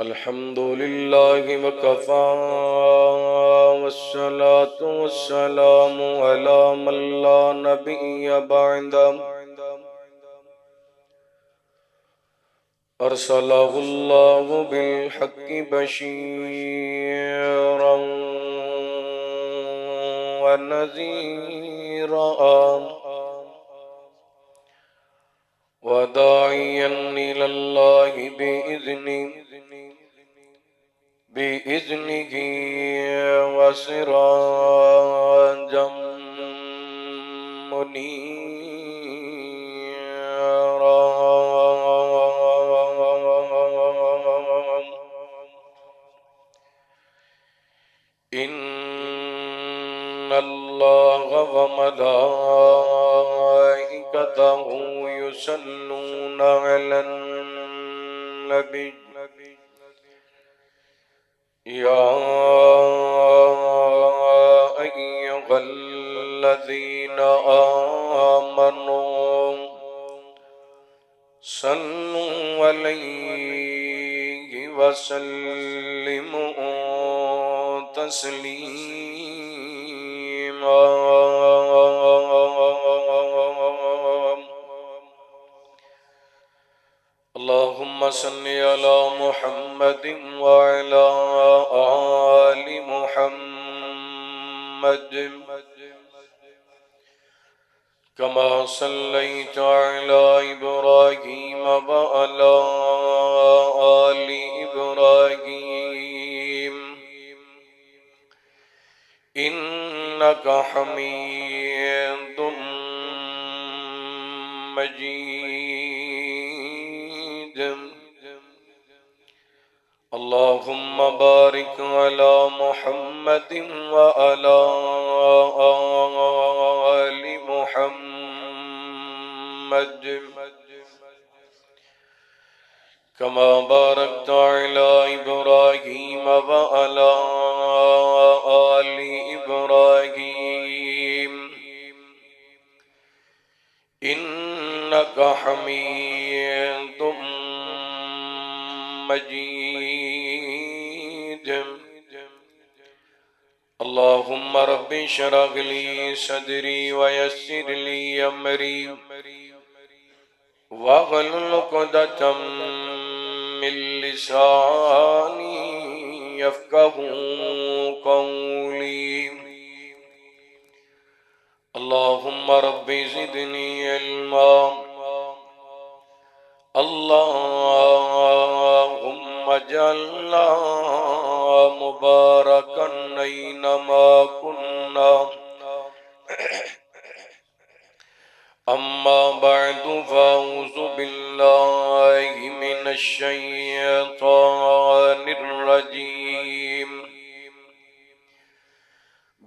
الحمد لله وكفى والصلاة والسلام على من لا نبي بعده أرسله الله بالحق بشيرا ونذيرا وداعيا إلى الله بإذنه وسراجا منيرا إن الله وملائكته يصلون على النبي يا أيها الذين آمنوا صلوا عليه وسلموا تسليما اللهم صل على محمد وعلى آل محمد كما صليت على إبراهيم وعلى آل إبراهيم إنك حميد مجيد اللهم بارك على محمد وعلى آل محمد كما باركت على إبراهيم وعلى آل إبراهيم إنك حميد مجيد اللهم رب اشرح لي صدري ويسر لي أمري واحلل عقدة من لساني يفقهوا قولي اللهم رب زدني علما اللهم اجعلنا مباركا أينما كنا أما بعد فأعوذ بالله من الشيطان الرجيم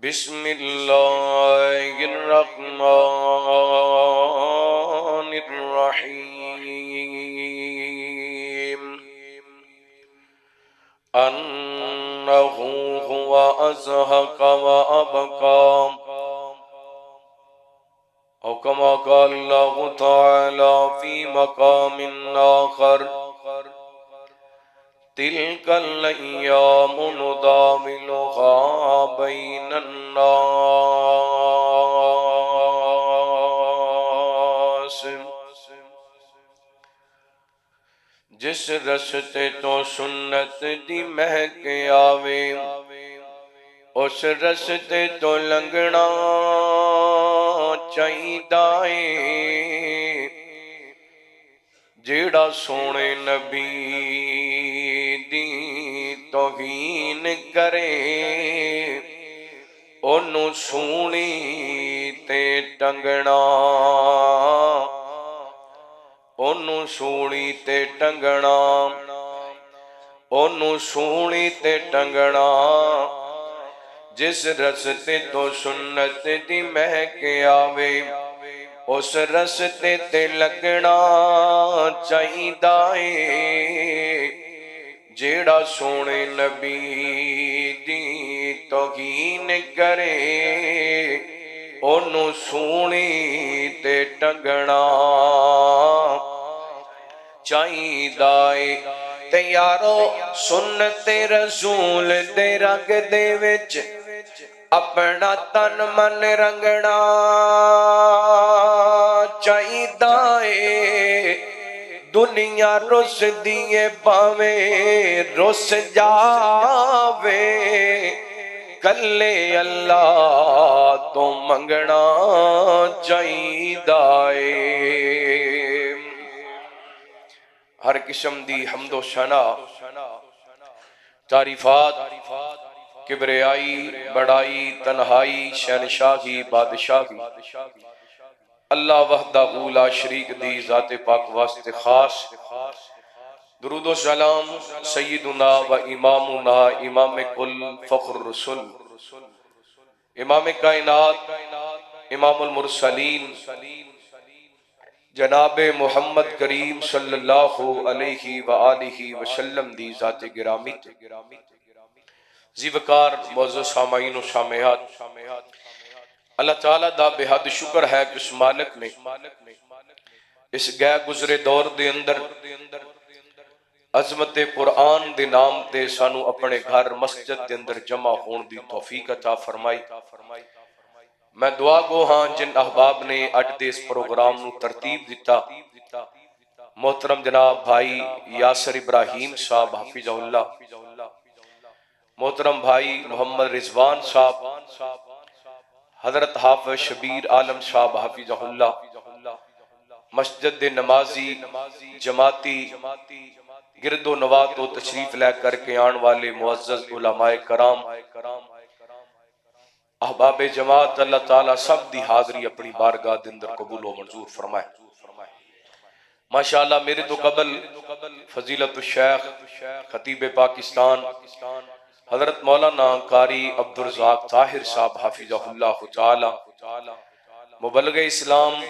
بسم الله الرحمن الرحيم أنه هو أزهق وأبقى أو كما قال الله تعالى في مقام آخر تلك الأيام نداولها بين الناس جس رستے تو سنت دی مہک آوے اس رستے تو لنگنا چاہیدا ہے جیڑا سونے نبی دی توہین کرے انہوں سونی تے ٹنگنا انہوں سونی تے ٹنگنا انہوں سونی تے ٹنگنا جس رستے تو سنت دی مہک آوے اس رستے تے لگنا چاہیدا ہے جیڑا سونے نبی دی توہین کرے انہوں سونی تے ٹنگنا چاہیدا ہے تے یارو سنت رسول دے رنگ دے وچ اپنا تن من رنگنا چاہیدا اے دنیا رس دیے پاویں رس جاوے کلے اللہ تو منگنا چاہیدا اے ہر قسم دی حمد و ثنا تعریفات کبریائی بڑائی تنہائی شہنشاہی بادشاہی اللہ وحدہ لا شریک دی ذات پاک واسطے خاص درود و سلام سیدنا و امامنا امام کل فخر رسول امام کائنات امام المرسلین جناب محمد کریم صلی اللہ علیہ وآلہ وسلم دی ذات گرامی زیوکار معزز سامعین و سامعات اللہ تعالیٰ دا بے حد شکر ہے کہ اس مالک نے اس گئے گزرے دور دے اندر عظمت قرآن دے نام تے سانو اپنے گھر مسجد دے اندر جمع ہون دی توفیق عطا فرمائی میں دعا گو ہاں جن احباب نے اج دے اس پروگرام نو ترتیب دیتا محترم جناب بھائی یاسر ابراہیم صاحب حفظہ اللہ محترم بھائی محمد رضوان صاحب حضرت حافظ شبیر عالم صاحب حفظہ اللہ مسجد نمازی جماعتی گرد و نواۃ و تشریف لے کر کے آن والے معزز علماء کرام احباب جماعت اللہ تعالیٰ سب دی حاضری اپنی بارگاہ دے اندر قبول و منظور فرمائے ماشاءاللہ میرے تو قبل فضیلت الشیخ خطیب پاکستان حضرت مولانا قاری عبدالرزاق طاہر صاحب حافظہ اللہ تعالی مبلغ اسلام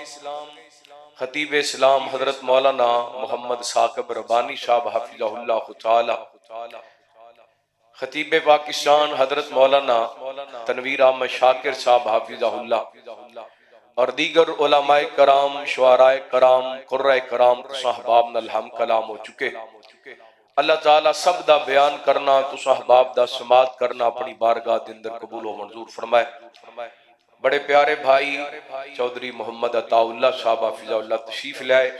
خطیب اسلام حضرت مولانا محمد ثاقب ربانی صاحب حافظہ اللہ تعالی خطیب پاکستان حضرت مولانا تنویر احمد شاکر صاحب حافظہ اللہ اور دیگر علماء کرام شعراء کرام قرۂ کرام صحباب نلہم کلام ہو چکے اللہ تعالیٰ سب دا بیان کرنا تو صحباب دا سماعت کرنا اپنی بارگاہ دے اندر قبول و منظور فرمائے بڑے پیارے بھائی چودھری محمد عطا اللہ صاحب حافظہ اللہ تشریف لائے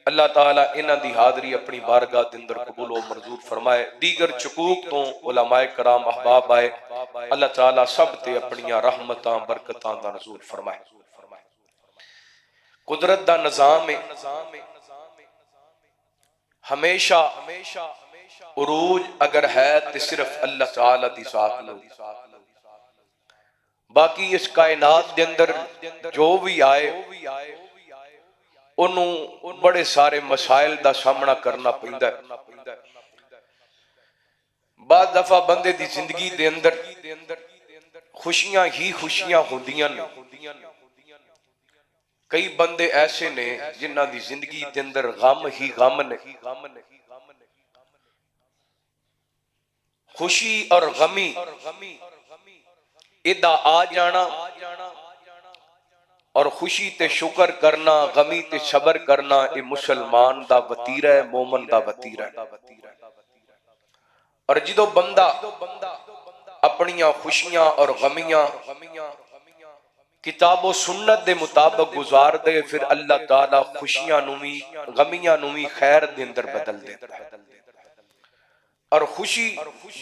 اللہ تعالیٰ انہ دی حاضری اپنی بارگاہ دے اندر قبول و منظور فرمائے دیگر چکوک تو علماء کرام احباب آئے اللہ تعالیٰ سب تے اپنیاں رحمتاں برکتاں دا نزول فرمائے قدرت دا نظام ہمیشہ عروج اگر ہے تو صرف اللہ تعالیٰ دی ذات لو باقی اس کائنات دے اندر جو بھی آئے انہوں بڑے سارے مسائل دا سامنا کرنا پڑتا ہے بعض دفعہ بندے دی زندگی دے اندر خوشیاں ہی خوشیاں ہوندیاں نے کئی بندے ایسے نے جنہ دی زندگی دے اندر غم ہی غم نے خوشی اور غمی ادا آ جانا اور خوشی تے شکر کرنا غمی تے صبر کرنا یہ مسلمان دا وتیرہ ہے مومن دا وتیرہ ہے اور جدو بندہ اپنیاں خوشیاں اور غمیاں کتاب و سنت دے مطابق گزار دے پھر اللہ تعالیٰ خوشیاں نوی غمیاں نوی خیر دے اندر بدل دیتا ہے اور خوشی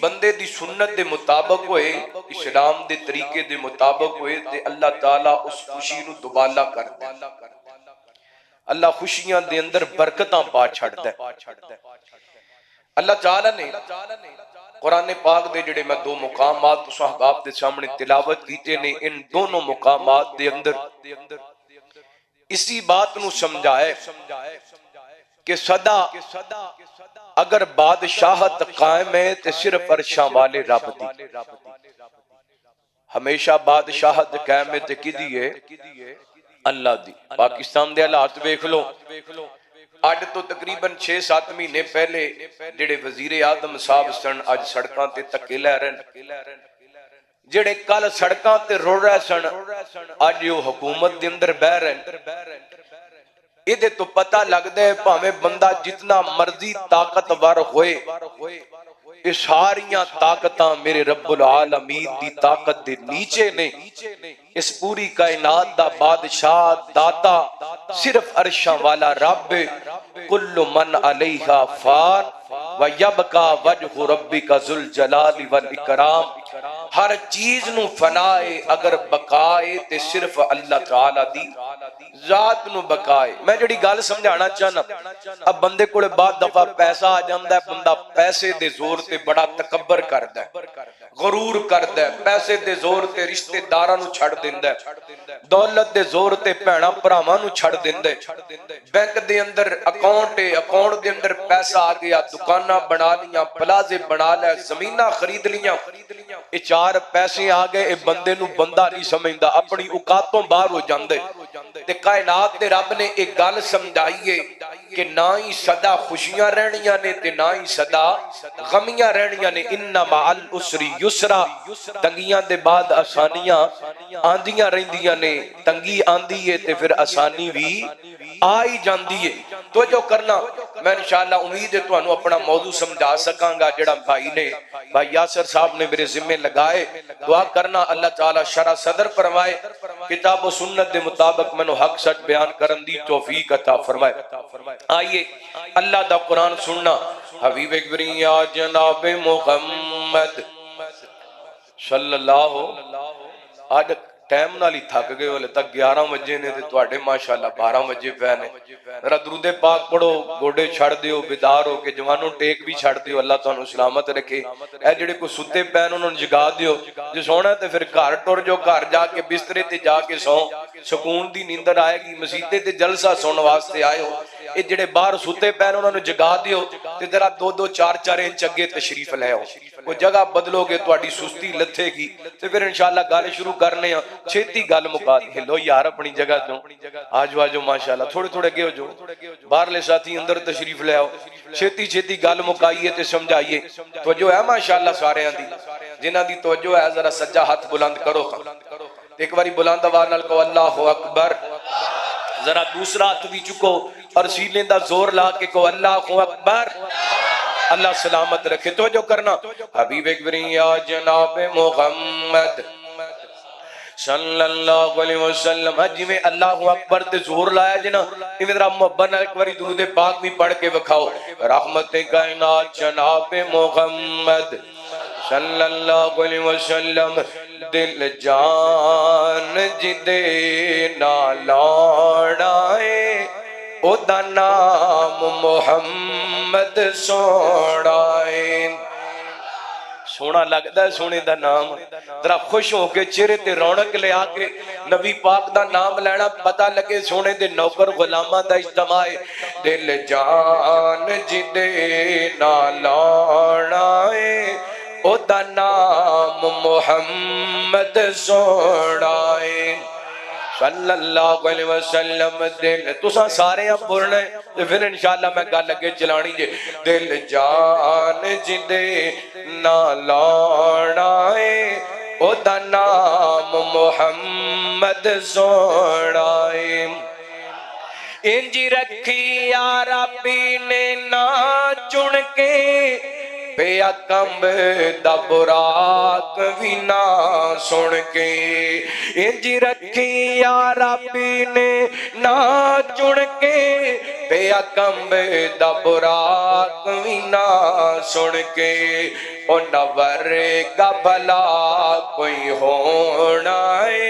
بندے دی سنت دے مطابق ہوئے اسلام دے طریقے دے مطابق ہوئے تے اللہ تعالیٰ اس خوشی نو دوبالا کر دے اللہ خوشیاں دے اندر برکتاں پا چھڑ دے اللہ تعالیٰ نے قرآن پاک دے جڑے میں دو مقامات صحاباب دے سامنے تلاوت کیتے نے ان دونوں مقامات دے اندر اسی بات نو سمجھائے کہ صدا اگر بادشاہت قائم ہے تو صرف عرشاں والے رب دی ہمیشہ بادشاہت قائم ہے تو کی دیئے اللہ دی پاکستان دے حالات دیکھ لو آج تو تقریباً 6-7 مہینے پہلے جڑے وزیر اعظم صاحب سن آج سڑکاں تے تکے لے رہن جڑے کل سڑکاں تے رو رہے سن آج یہ حکومت دے اندر بہ رہن یہ تو پتہ لگتا ہے پاویں بندہ جتنا مرضی طاقتور ہوئے، یہ ساریاں طاقتاں میرے رب العالمین دی طاقت دے نیچے نے۔ اس پوری کائنات دا بادشاہ داتا صرف عرشاں والا رب، کل من علیہا فان ویبقا وجہ ربک ذو الجلال والاکرام، ہر چیز نو فنائے اگر بقائے تے صرف اللہ تعالی دی ذات نو بقائے۔ میں جڑی گل سمجھانا چاہنا، اب بندے کوڑے بعد دفعہ پیسہ آ جاندا ہے، بندہ پیسے دے زور تے بڑا تکبر کردا ہے، غرور کردا ہے، پیسے دے زور تے رشتہ داراں نو چھڑ دیندا ہے، دولت دے زور تے بھیڑاں بھراواں نو چھڑ دیندا ہے، بینک دے اندر اکاؤنٹ دے اندر پیسہ آ گیا، دکاناں بنا لیاں، پلازے بنا لے، زمیناں خرید لیاں، یہ چار پیسے آ گئے، اے بندے نو بندہ نہیں سمجھدا، اپنی اوقاتوں باہر ہو جاندے۔ تے کائنات دے رب نے ایک گل سمجھائیے کہ نہ ہی صدا خوشیاں رہنیاں نے تے نہ ہی صدا غمیاں رہنیاں نے، ان مع العسر یسرا، تنگیاں دے بعد آسانیاں آندیاں رہندیاں نے، تنگی آندی ہے تے پھر آسانی بھی آئی جاندی ہے۔ تو جو کرنا میں انشاءاللہ امید ہے تو انہوں اپنا موضوع سمجھا سکاں گا، جڑا بھائی یاسر صاحب نے میرے ذمہ لگائے، دعا کرنا اللہ تعالی شرح صدر فرمائے، کتاب و سنت دے مطابق میں حق سچ بیان کرن دی توفیق عطا فرمائے۔ آئیے اللہ دا قرآن سننا، حبیب اکبری یا جناب محمد صلی اللہ، آج ٹائم نالی تھک گئے والے تک 11 بجے نے تے تواڈے ماشاءاللہ 12 بجے پے نے، ذرا درود پاک پڑھو، گوڑے چھڑ دیو، بیدار ہو کے جوانوں ٹیک بھی چھڑ دیو، اللہ تانوں سلامت رکھے۔ اے جڑے کو ستے پین انہوں نے جگا دیو، جو سونا تے پھر گھر ٹر جو، گھر جا کے بسترے تے جا کے سو، سکون دی نیندر آئے گی، مسیتے تے جلسہ سون واسطے آئے ہو۔ اے جڑے باہر ستے پین انہوں نے جگا دیو، تے ذرا 2-2 4-4 انچ اگے تشریف لے آؤ، وہ جگہ بدلو گے تواڈی سستی لتھے گی، تے پھر انشاءاللہ گل شروع کرنے ہیں، چھیتی گل مکا دی لو یار اپنی جگہ تو آج واجو ماشاءاللہ تھوڑے تھوڑے گئے ہو جو باہر لے ساتھی اندر تشریف لے آؤ، چھیتی گل مکائیے تے سمجھائیے۔ توجہ ہے ماشاءاللہ سارے دی، جنہ دی توجہ ہے ذرا سجا ہاتھ بلند کرو، ایک باری بلند آواز نال کہو اللہ اکبر، ذرا دوسرا ہاتھ بھی چکو اور سینے دا زور لا کے کہو اللہ اکبر، اللہ سلامت رکھے۔ توجہ کرنا، حبیب اکبری یا جناب محمد صلی اللہ علیہ وسلم، جی میں اللہ اکبر تے زور لایا جنا، یہ میرا محبت نہ ایک باری درود پاک بھی پڑھ کے بکھاؤ، رحمت کائنات جناب محمد صلی اللہ علیہ وسلم، دل جان جدے نالانائے او دا نام محمد سوڑائے، سونا لگتا ہے سونے دا نام، ذرا خوش ہو کے چہرے تے رونق لے آکے نبی پاک دا نام لینا، پتہ لگے سونے دے نوکر غلامہ دا اجتماع، دل جان جدے نالانائے او دا نام محمد سوڑائے صلی اللہ علیہ وسلم، دل تساں سارے ہم پڑھنے پھر انشاءاللہ میں گل لگے چلانی جے، دل جان جدے نالانائے او دا نام محمد سوڑائے، انجی رکھی یا ربی نے نا چن کے پیا کمب دا براق بھی نہ سن کے، انجی رکھی یا ربی نے نہ چن کے پیا کمب دا براق بھی نہ سن کے، او نہ ورے گا بھلا کوئی ہونا ہے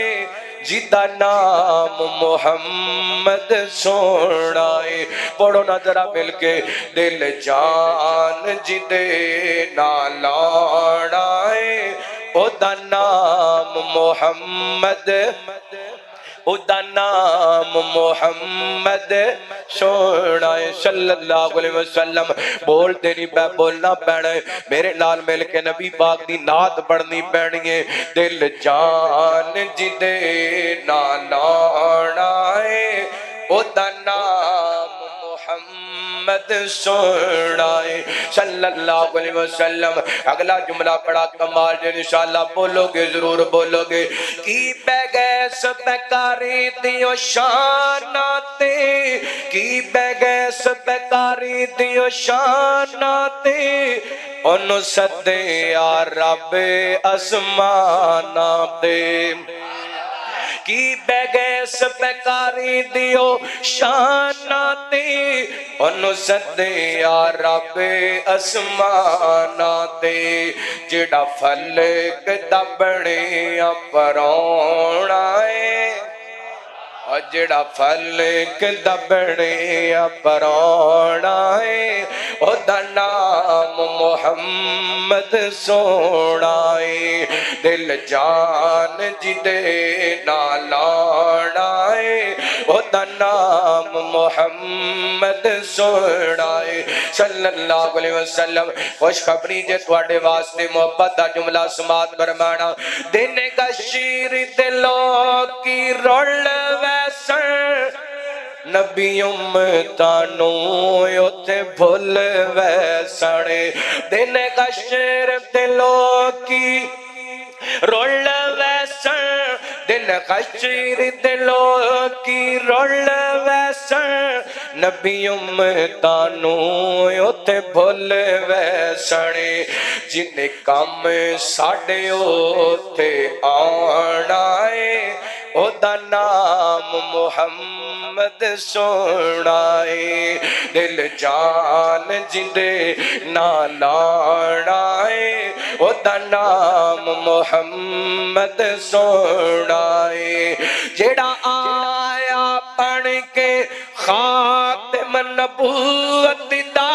جدا نام محمد سوڑائے، پڑھو نہ ذرا مل کے، دل جان جدے نالانائے او دا نام محمد، او دا نام محمد سوڑائے صلی اللہ علیہ وسلم، بولتے نہیں پہ بولنا پینا ہے، میرے نال مل کے نبی پاک دی نعت پڑھنی پینی ہے، دل جان جدے نالانائے او دا نام محمد محمد سونا ہے صلی اللہ علیہ وسلم۔ اگلا جملہ بڑا کمال ہے، انشاءاللہ بولو گے ضرور بولو گے۔ کی بے گیس بیکاری دیو شاناتے، کی بے گیس بیکاری دیو شاناتے، انو صدے یا رب اسمانہ دے، کی بے گیس بیکاری دیو شاناتے، انو صدے یا رب اسمانہ دے، جڑا فلک دبڑے پرونا ہے، اور جڑا فلک دبڑے پرونا ہے، او دا نام محمد سونا ہے، دل جان جدے نالانا ہے، او دا نام محمد سونا ہے صلی اللہ علیہ وسلم۔ خوشخبری جے تواڈے واسطے محبت دا جملہ سماعت فرمانا، دینے کا شیر دلوں کی رول ویسن، نبی امتانو یوتے بھول ویسنے، دینے کا شیر دلوں کی رول ویسن، دن خشیر دلوں کی رول ویسن، نبی امتانو یوتے بھول ویسنے، جن کام ساڑے ہوتے آنا ہے، او دا نام محمد سونا ہے، دل جان جدے نالانا ہے، او دا نام محمد سونا ہے، جڑا آیا پڑھ کے خاتم نبوت دا،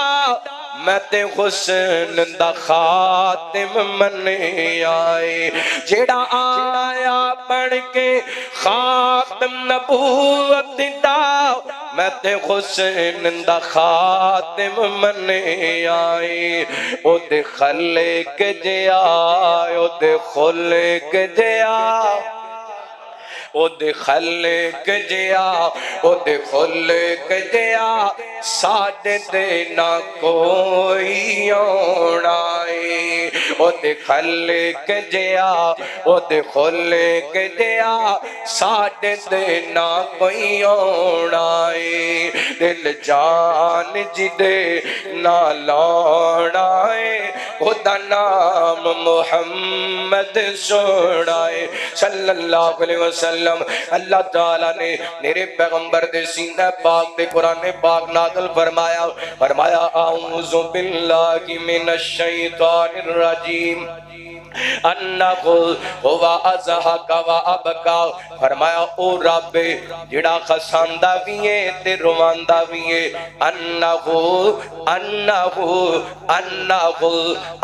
میں تے حسن دا خاتم منے آئے، جڑا آیا پڑھ کے خاتم نبوت دا، میں تے حسن دا خاتم منے آئے، او دے خلق جیا، او دے خلق جیا، او دے خلق جیا، او دے خلق جیا، ساڑھے دینا کوئی آنائی، او دے خلق جیا، او دے خلق جیا، ساڑھے دینا کوئی آنائی، دل جان جدے نالانائی، او دا نام محمد سوڑائی صلی اللہ علیہ وسلم۔ اللہ تعالیٰ نے میرے پیغمبر دے سینہ پاک دے قرآن پاک نازل فرمایا اعوذ باللہ من الشیطان الرجیم انہو ہوا ازہک و ابکا، فرمایا او رب جڑا خساندہ ویے تے رواندہ ویے، انہو انہو انہو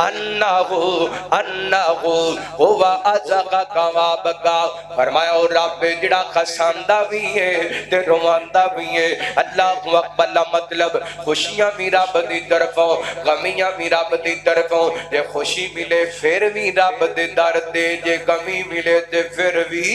انہو انہو ہوا ازہک و ابکا، فرمایا او رب جڑا خساندہ ویے تے رواندہ ویے۔ اللہ اکبر مطلب خوشیاں بھی رب دی طرفوں، غمیاں بھی رب دی طرفوں، جے خوشی ملے پھر بھی رب دے در دے، جے غمی ملے تے پھر بھی،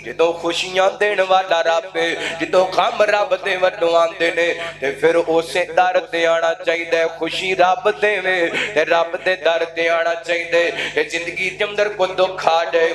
جدو خوشیاں دین والا رب، جدو غم رب دے ودوان دینے، تے پھر اسے در دے آنا چاہیے، خوشی رب دے میں تے رب دے در دے آنا چاہیے۔ یہ زندگی دے اندر کو دکھ آ جائے،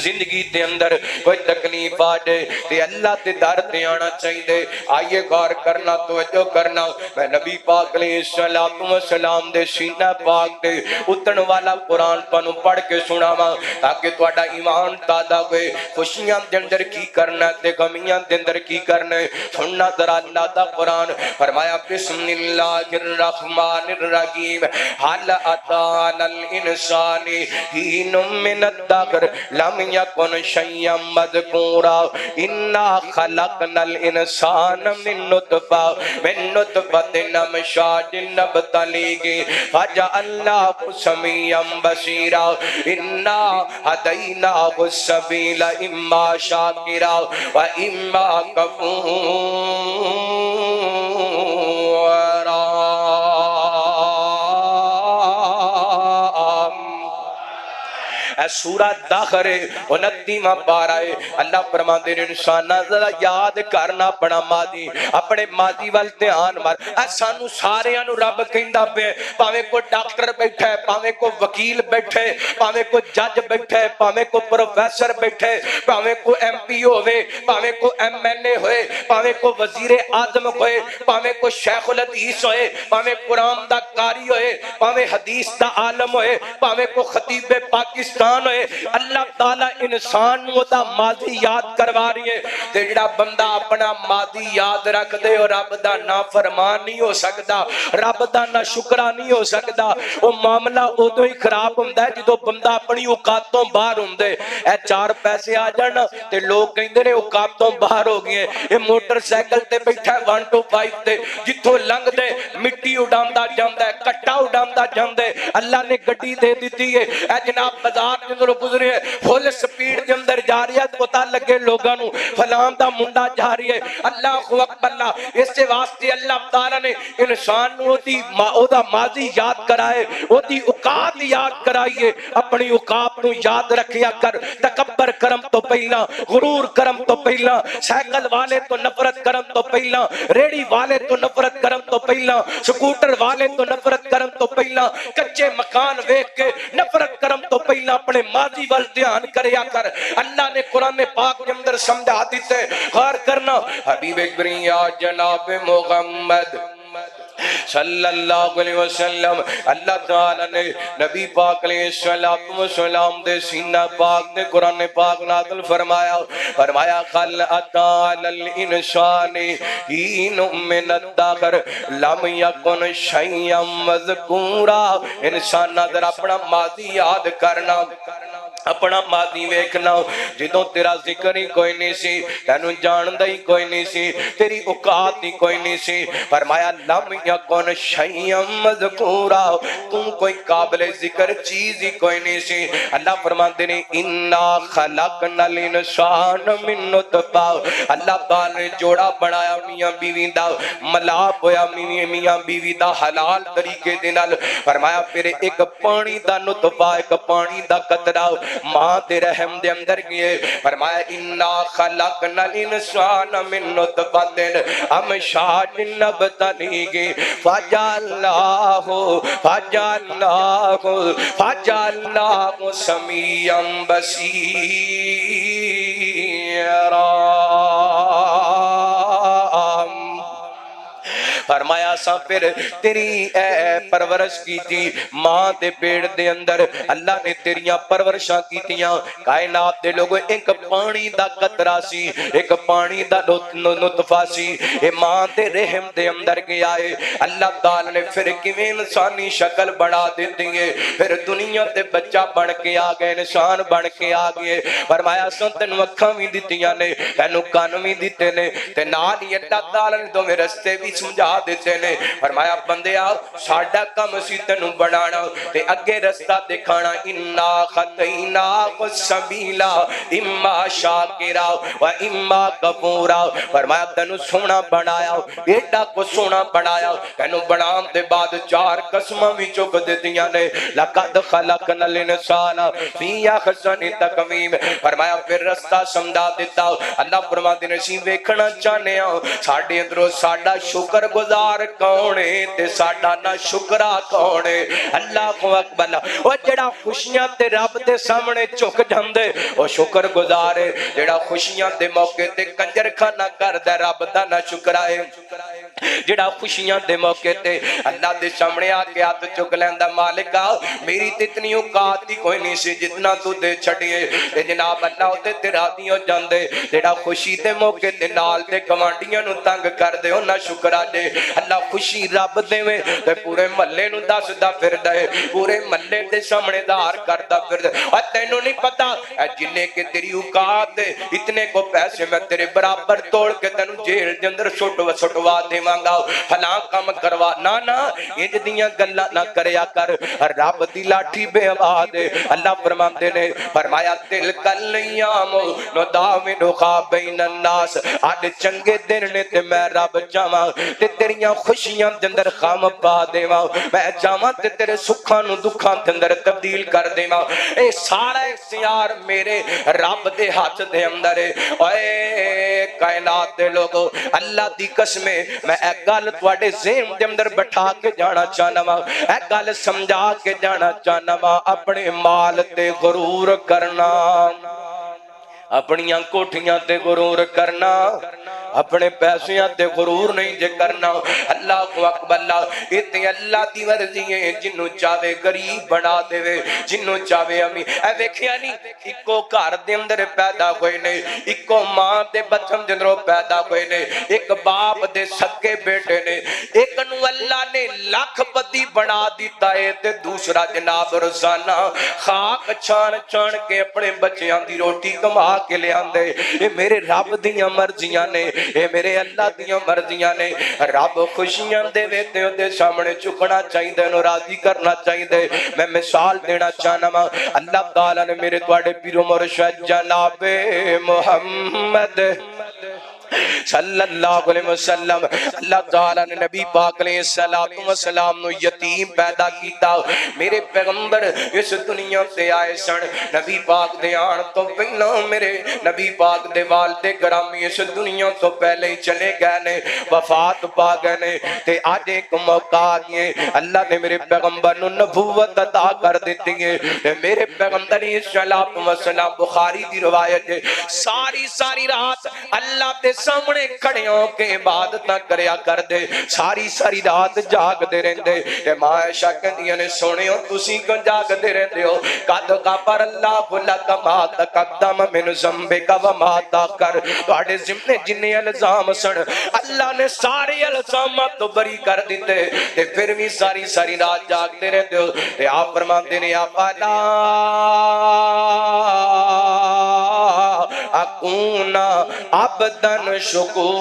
زندگی دے اندر کوئی تکلیف آ جائے تے اللہ تے در تے آنا چاہیے۔ آئیے غور کرنا، توجہ کرنا، میں نبی پاک علیہ السلام دے سینہ پاک دے اتن والا قرآن پانو پڑھ کے سناواں تاکہ تواڈا ایمان تازہ ہوئے۔ خوشیاں دے اندر کی کرنا تے غمیاں دے اندر کی کرنا، سننا ذرا اللہ دا قرآن۔ فرمایا بسم اللہ الرحمن الرحیم، حل اتی علی الانسان حین من الدہر لم یکن شیئا مذکورا، انا خلقنا الانسان من نطفۃ امشاج نبتلیہ فجعلناہ سمیعا بصیرا، انا ہدیناہ السبیل اما شاکرا و اما کفورا۔ اے سورہ داخر 29واں پارہ ہے۔ اللہ فرماندے نے انساناں ذرا یاد کرنا اپنا ماضی، اپنے ماضی وال دھیان مار۔ اے سانو ساریاں نو رب کہندا پے پاویں کوئی ڈاکٹر بیٹھا ہے، پاویں کوئی وکیل بیٹھے، پاویں کوئی جج بیٹھے، پاویں کوئی پروفیسر بیٹھے، پاویں کوئی ایم پی ہوئے، پاویں کوئی ایم ایل اے ہوئے، پاویں کوئی وزیر اعظم ہوئے، پاویں کوئی شیخ الحدیث ہوئے، پاویں قرآن دا قاری ہوئے، پاویں حدیث دا عالم ہوئے، پاویں کوئی خطیب پاکستان ہوئے، اللہ تعالیٰ انسان نو دا ماضی یاد کروا رہی ہے۔ تے جڑا بندہ اپنا ماضی یاد رکھ دے اور رب دا نافرمان نہیں ہو سکتا، رب دا نہ شکرہ نہیں ہو سکتا، وہ معاملہ ادو ہی خراب ہوندا ہے جدو بندہ اپنی اوقاتوں باہر ہوندے۔ اے 4 پیسے آ جانا تے لوگ کہندے نے اوقاتوں باہر ہو گئے، یہ موٹر سائیکل تے بیٹھا ہے 125 تے جتھوں لنگ دے مٹی اڈاندا جاندا ہے، کٹا اڈاندا جاندا ہے۔ اللہ نے گڈی دے دیتی ہے، اے جناب بازار دے اندروں گزرے فل سپیڈ دے اندر جا رہی ہے، پتہ لگے لوگاں نو فلاں دا منڈا جا رہی ہے۔ اللہ اکبر، اللہ اس سے واسطے اللہ تعالیٰ نے انسان نو دی دا ماضی یاد کرائے، او دی اوقات یاد کرائیے، اپنی اوقات نو یاد رکھیا کر۔ تکبر کرم تو پہلا، غرور کرم تو پہلا، سائیکل والے تو نفرت کرم تو پہلا، ریڑی والے تو نفرت کرم تو پہلا، سکوٹر والے تو نفرت کرم تو پہلا، کچے مکان ویکھ کے نفرت کرم تو پہلا اپنے ماضی وال دھیان کریا کر۔ اللہ نے قرآن پاک کے اندر سمجھا دیتے، غور کرنا حبیب کریم یا جناب محمد صلی اللہ علیہ وسلم، اللہ تعالیٰ نے نبی پاک علیہ السلام دے سینہ پاک نے قرآن پاک نازل فرمایا، فرمایا خل اتا علی الانسان حین من الدہر لم یکن شیئا مذکورا۔ انسان نظر اپنا ماضی یاد کرنا، اپنا ماضی ویکھنا، جدوں تیرا ذکر ہی کوئی نہیں سی، تینو جاندہ ہی کوئی نہیں سی، تیری اوقات ہی کوئی نہیں سی۔ فرمایا لم یکن شیئا مذکورا، تم کوئی قابل ذکر چیز ہی کوئی نہیں سی۔ اللہ فرماتے نے انا خلقنا الانسان من نطفہ، اللہ تعالی نے جوڑا بنایا میاں بیوی دا، ملاپ ہویا میاں بیوی دا حلال طریقے دے نال۔ فرمایا پھر ایک پانی دا نطفہ، ایک پانی دا قطرہ ماں دے رحم دے اندر گئے۔ فرمایا انا خلقنا الانسان من نطفۃ امشاج نبتلیہ فجعلناہ سمیعا بصیرا۔ فرمایا سا پھر تیری اے پرورش کی تھی ماں دے پیڑ دے اندر، اللہ نے تیریاں پرورشاں کی تیاں، کائنات دے لوگوں ایک پانی دا قطرہ سی، ایک پانی دا نطفہ سی، اے ماں دے رحم دے اندر گیا ہے۔ اللہ تعالیٰ نے پھر کیویں انسانی شکل بنا دیتی ہے، پھر دنیا تے بچہ بن کے آ گئے، انسان بن کے آ گئے۔ فرمایا سن تینوں اکھاں بھی دتیاں نے، تینوں کان بھی دیتے نے، تے نال ہی اللہ تعالیٰ نے دو رستے بھی سمجھا دیتے نے۔ فرمایا بندے آؤ ساڈا کم سی تینوں بنانا تے اگے رستہ دکھانا، انا خطیناہ السبیلا اما شاکرا و اما کفورا۔ فرمایا تینوں سونا بنایا، ایڈا کو سونا بنایا، تینوں بنان دے بعد 4 قسماں بھی چک دیتیاں نے، لقد خلقنا الانسان فی احسن تقویم۔ فرمایا پھر رستہ سمجھا دیتا۔ اللہ فرماتے نے اسی ویکھنا چاہنے ہاں ساڈے اندروں ساڈا شکر گزار کون ہے تے ساڈا نہ شکرا کون ہے۔ اللہ اکبر، او جڑا خوشیاں تے رب دے سامنے چک جاندے او شکر گزار ہے، جڑا خوشیاں دے موقع تے کنجر خانہ کردا رب دا نہ شکرا ہے، جڑا خوشیاں دے موقع تے اللہ دے سامنے آ کے ہاتھ چک لیندا مالکا میری تے اتنی اوقات ہی کوئی نہیں سی جتنا تو دے چھڑیے، تے جناب اللہ تے تیرا دی ہو جاندے، جڑا خوشی دے موقع تے نال تے گوانڈیاں نو تنگ کر دے نہ شکرا دے۔ اللہ خوشی رب دے میں تے پورے محلے نو دسدا پھردا ہے، پورے محلے دے سامنے دار کردا پھردا ہے۔ اور تینوں نہیں پتا اے جنے کہ تیری اوقات اتنے کو پیسے میں تیرے برابر توڑ کے تینوں جیل دے اندر سٹوا دے دیواں فلاں کم کروا نا نا انج دیاں گلاں نہ کریا کر رب دی لاٹھی بے آواز اللہ فرماندے نے فرمایا تلک الیام نداولھا بین الناس اج چنگے دن نے تے میں رب چاواں تے تیریاں خوشیاں دے اندر غم پا دیواں میں چاواں تے تیرے سکھاں نو دکھاں دے اندر تبدیل کر دیواں اے سارا اختیار میرے رب دے ہاتھ دے اندر ہے اے کائنات دے لوگو اللہ دی قسم میں ایک گل تواڈے ذہن دے اندر بٹھا کے جانا چاہنا وا ایک گل سمجھا کے جانا چاہنا وا اپنے مال تے غرور کرنا اپنیاں کوٹھیاں تے غرور کرنا اپنے پیسیاں تے غرور نہیں جے کرنا اللہ اکبر اللہ اتنے اللہ دی مرضی ہے جنوں چاہے غریب بنا دے جنوں چاہے امیر اے ویکھیا نہیں اکو گھر دے اندر پیدا ہوئے نے اکو ماں دے بچن دے اندر پیدا ہوئے نے ایک باپ دے سکے بیٹے نے ایک نو اللہ نے لاکھ پتی بنا دیتا ہے تے دوسرا جناب روزانہ خاک چھان چھان کے اپنے بچیاں دی روٹی کما کے لے آندے اے میرے رب دیاں مرضیاں نے اے میرے اللہ دیاں مرضیاں نے رب خوشیاں دے ویتے دے سامنے چکنا چاہی دے نو راضی کرنا چاہی دے میں مثال دینا چاہنا ماں اللہ تعالیٰ نے میرے توڑے پیرو مرشد جناب محمد صلی اللہ علیہ وسلم اللہ تعالیٰ نے نبی پاک علیہ السلام نو یتیم پیدا کیتا میرے پیغمبر اس دنیا سے آئے سن نبی پاک دے آن تو پہلا میرے نبی پاک دے والد گرامی اس دنیا تو پہلے ہی چلے گئے نے وفات پا گئے نے تے آج ایک موقع آگئے اللہ نے میرے پیغمبر نو نبوت عطا کر دیتی ہے میرے پیغمبر علیہ السلام بخاری دی روایت ہے ساری رات اللہ تے سامنے کھڑے ہو کے عبادت نہ کریا کر دے ساری رات جاگ دے رہندے تے ماں عائشہ کہندیاں نے سونے ہو تسی کیوں جاگ دے رہندے ہو قد غفر اللہ لک ما تقدم من ذنبک وما تاخر تواڈے ذمے جننے الزام سن اللہ نے سارے الزامات تو بری کر دیتے تے پھر بھی ساری رات جاگ دے رہندے ہو تے آپ فرماندے نے افلا اکونا عبدن شکورا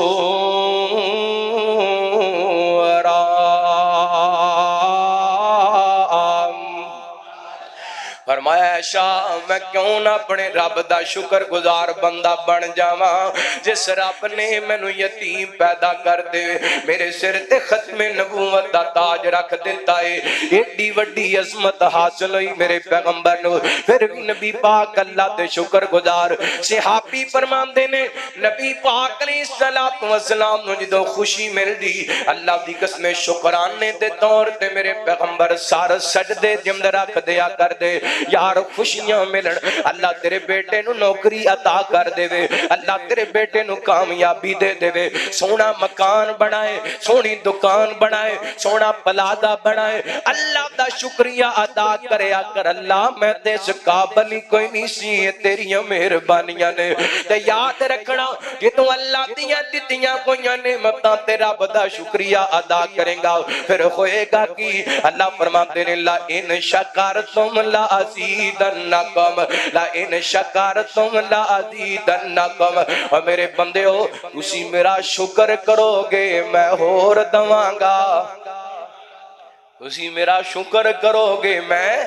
فرمایا عائشہ میں کیوں نہ اپنے رب دا شکر گزار بندہ بن جاواں جس رب نے مینوں یتیم پیدا کر دے میرے سر تے ختم نبوت دا تاج رکھ دیتا ہے ایڈی وڈی عظمت حاصل ہوئی میرے پیغمبر نو پھر بھی نبی پاک اللہ تے شکر گزار صحابی فرماندے نے نبی پاک علیہ السلام نو جدوں خوشی مل دی اللہ دی قسم شکرانے دے طور تے میرے پیغمبر سار سجدے جمد رکھ دیا کر دے یار خوشیاں ملن اللہ تیرے بیٹے نو نوکری عطا کر دے وے اللہ تیرے بیٹے نو کامیابی دے دے وے سونا مکان بنائے سونی دکان بنائے سونا پلازہ بنائے اللہ دا شکریہ ادا کریا کر اللہ میں تے اس قابل ہی کوئی نہیں سی تیری مہربانیاں نے تے یاد رکھنا کہ تو اللہ دیاں دتیاں کوئی نعمتاں تے رب دا شکریہ ادا کرے گا پھر ہوئے گا کہ اللہ فرماتے ہیں لا ان شکرتم لا ازیدنکم لا ان شکرتم لا ازیدنکم اور میرے بندے ہو اسی میرا شکر کرو گے میں اور دواں گا اسی میرا شکر کرو گے میں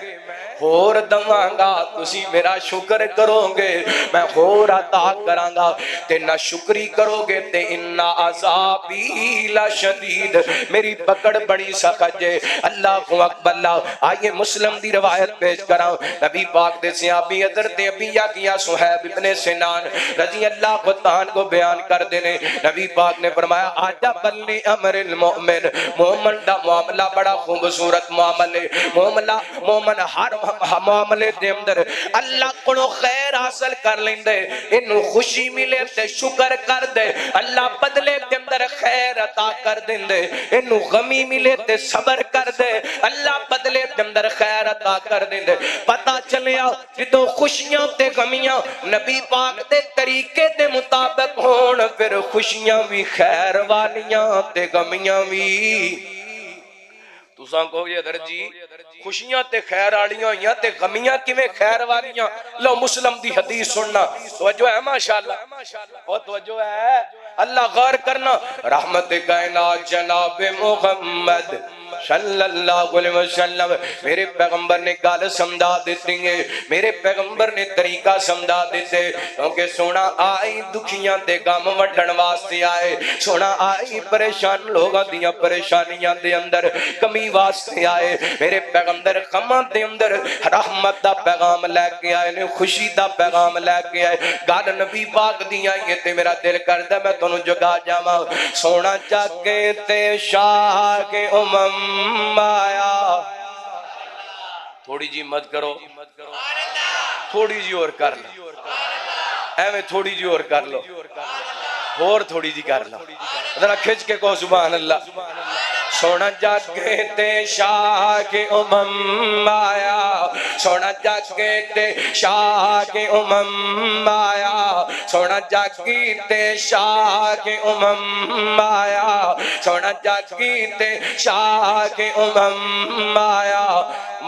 اور دواں گا تسی میرا شکر کرو گے میں اور عطا کراں گا تے نہ شکری کرو گے تے انا عذابی لشدید میری پکڑ بڑی سخت ہے اللہ اکبر اللہ آئیے مسلم دی روایت پیش کراں نبی پاک دے صحابی حضرت ابی یا صہیب ابن سنان رضی اللہ عنہ کو بیان کر دینے نبی پاک نے فرمایا عجب لامر المؤمن مومن دا معاملہ بڑا خوبصورت معاملے مومن ہر معاملے دے اندر اللہ کو خیر حاصل کر لیندے انہوں خوشی ملے تے شکر کر دے اللہ بدلے دے اندر خیر عطا کر دیندے انہوں غمی ملے تے صبر کر دے اللہ بدلے دے اندر خیر عطا کر دیندے پتہ چلیا جدو خوشیاں تے غمیاں نبی پاک دے طریقے دے مطابق ہون پھر خوشیاں بھی خیر والیاں تے غمیاں بھی تساں کہو گے ادھر جی خوشیاں تے خیر آڑیاں ہوئیاں تے غمیاں کیویں خیر والیاں لو مسلم دی حدیث سننا توجہ ہے ماشاءاللہ اور توجہ ہے اللہ غور کرنا، رحمت کائنات جناب محمد صلی اللہ علیہ وسلم، میرے پیغمبر نے گال سمجھا دیتی ہیں، میرے پیغمبر نے طریقہ سمجھا دیتے، کیونکہ سونا آئی دکھیاں دے غم وڈن واسطے آئے، سونا آئی پریشان لوگاں دیاں پریشانیاں دے اندر کمی واسطے آئے، میرے پیغمبر غماں دے اندر رحمت دا پیغام لے کے آئے، خوشی دا پیغام لے کے آئے، گال نبی پاک دیاں یہ تے میرا دل کردہ میں تنوں جگا جاواں، سونا چاکے تے شاہ کے آیا، تھوڑی جی مت کرو، تھوڑی جی اور کر لو، ایویں تھوڑی جی اور کر لو، اور تھوڑی جی کر لو، ذرا کھچ کے کہو سبحان اللہ۔ سونا جاگے تے شاہ کے آیا، سونا جاگے تے شاہ کے آیا، سونا جاگی تے شاہ کے آیا، سونا جاگی تے شاہ کے آیا،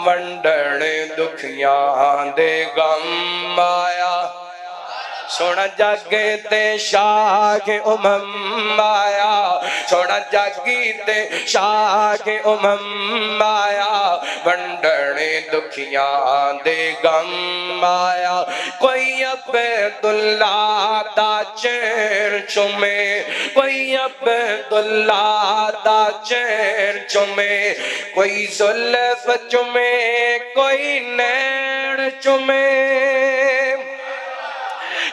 منڈن دکھیاں دے غم آیا، سونا جاگے تے شاہ کے آیا، سونا جاگی تے شاہ کے آیا، منڈن دکھیاں دے غم آیا، کوئی عبداللہ دا چین چومے، کوئی عبداللہ دا چین چومے، کوئی زلف چومے، کوئی نین چومے،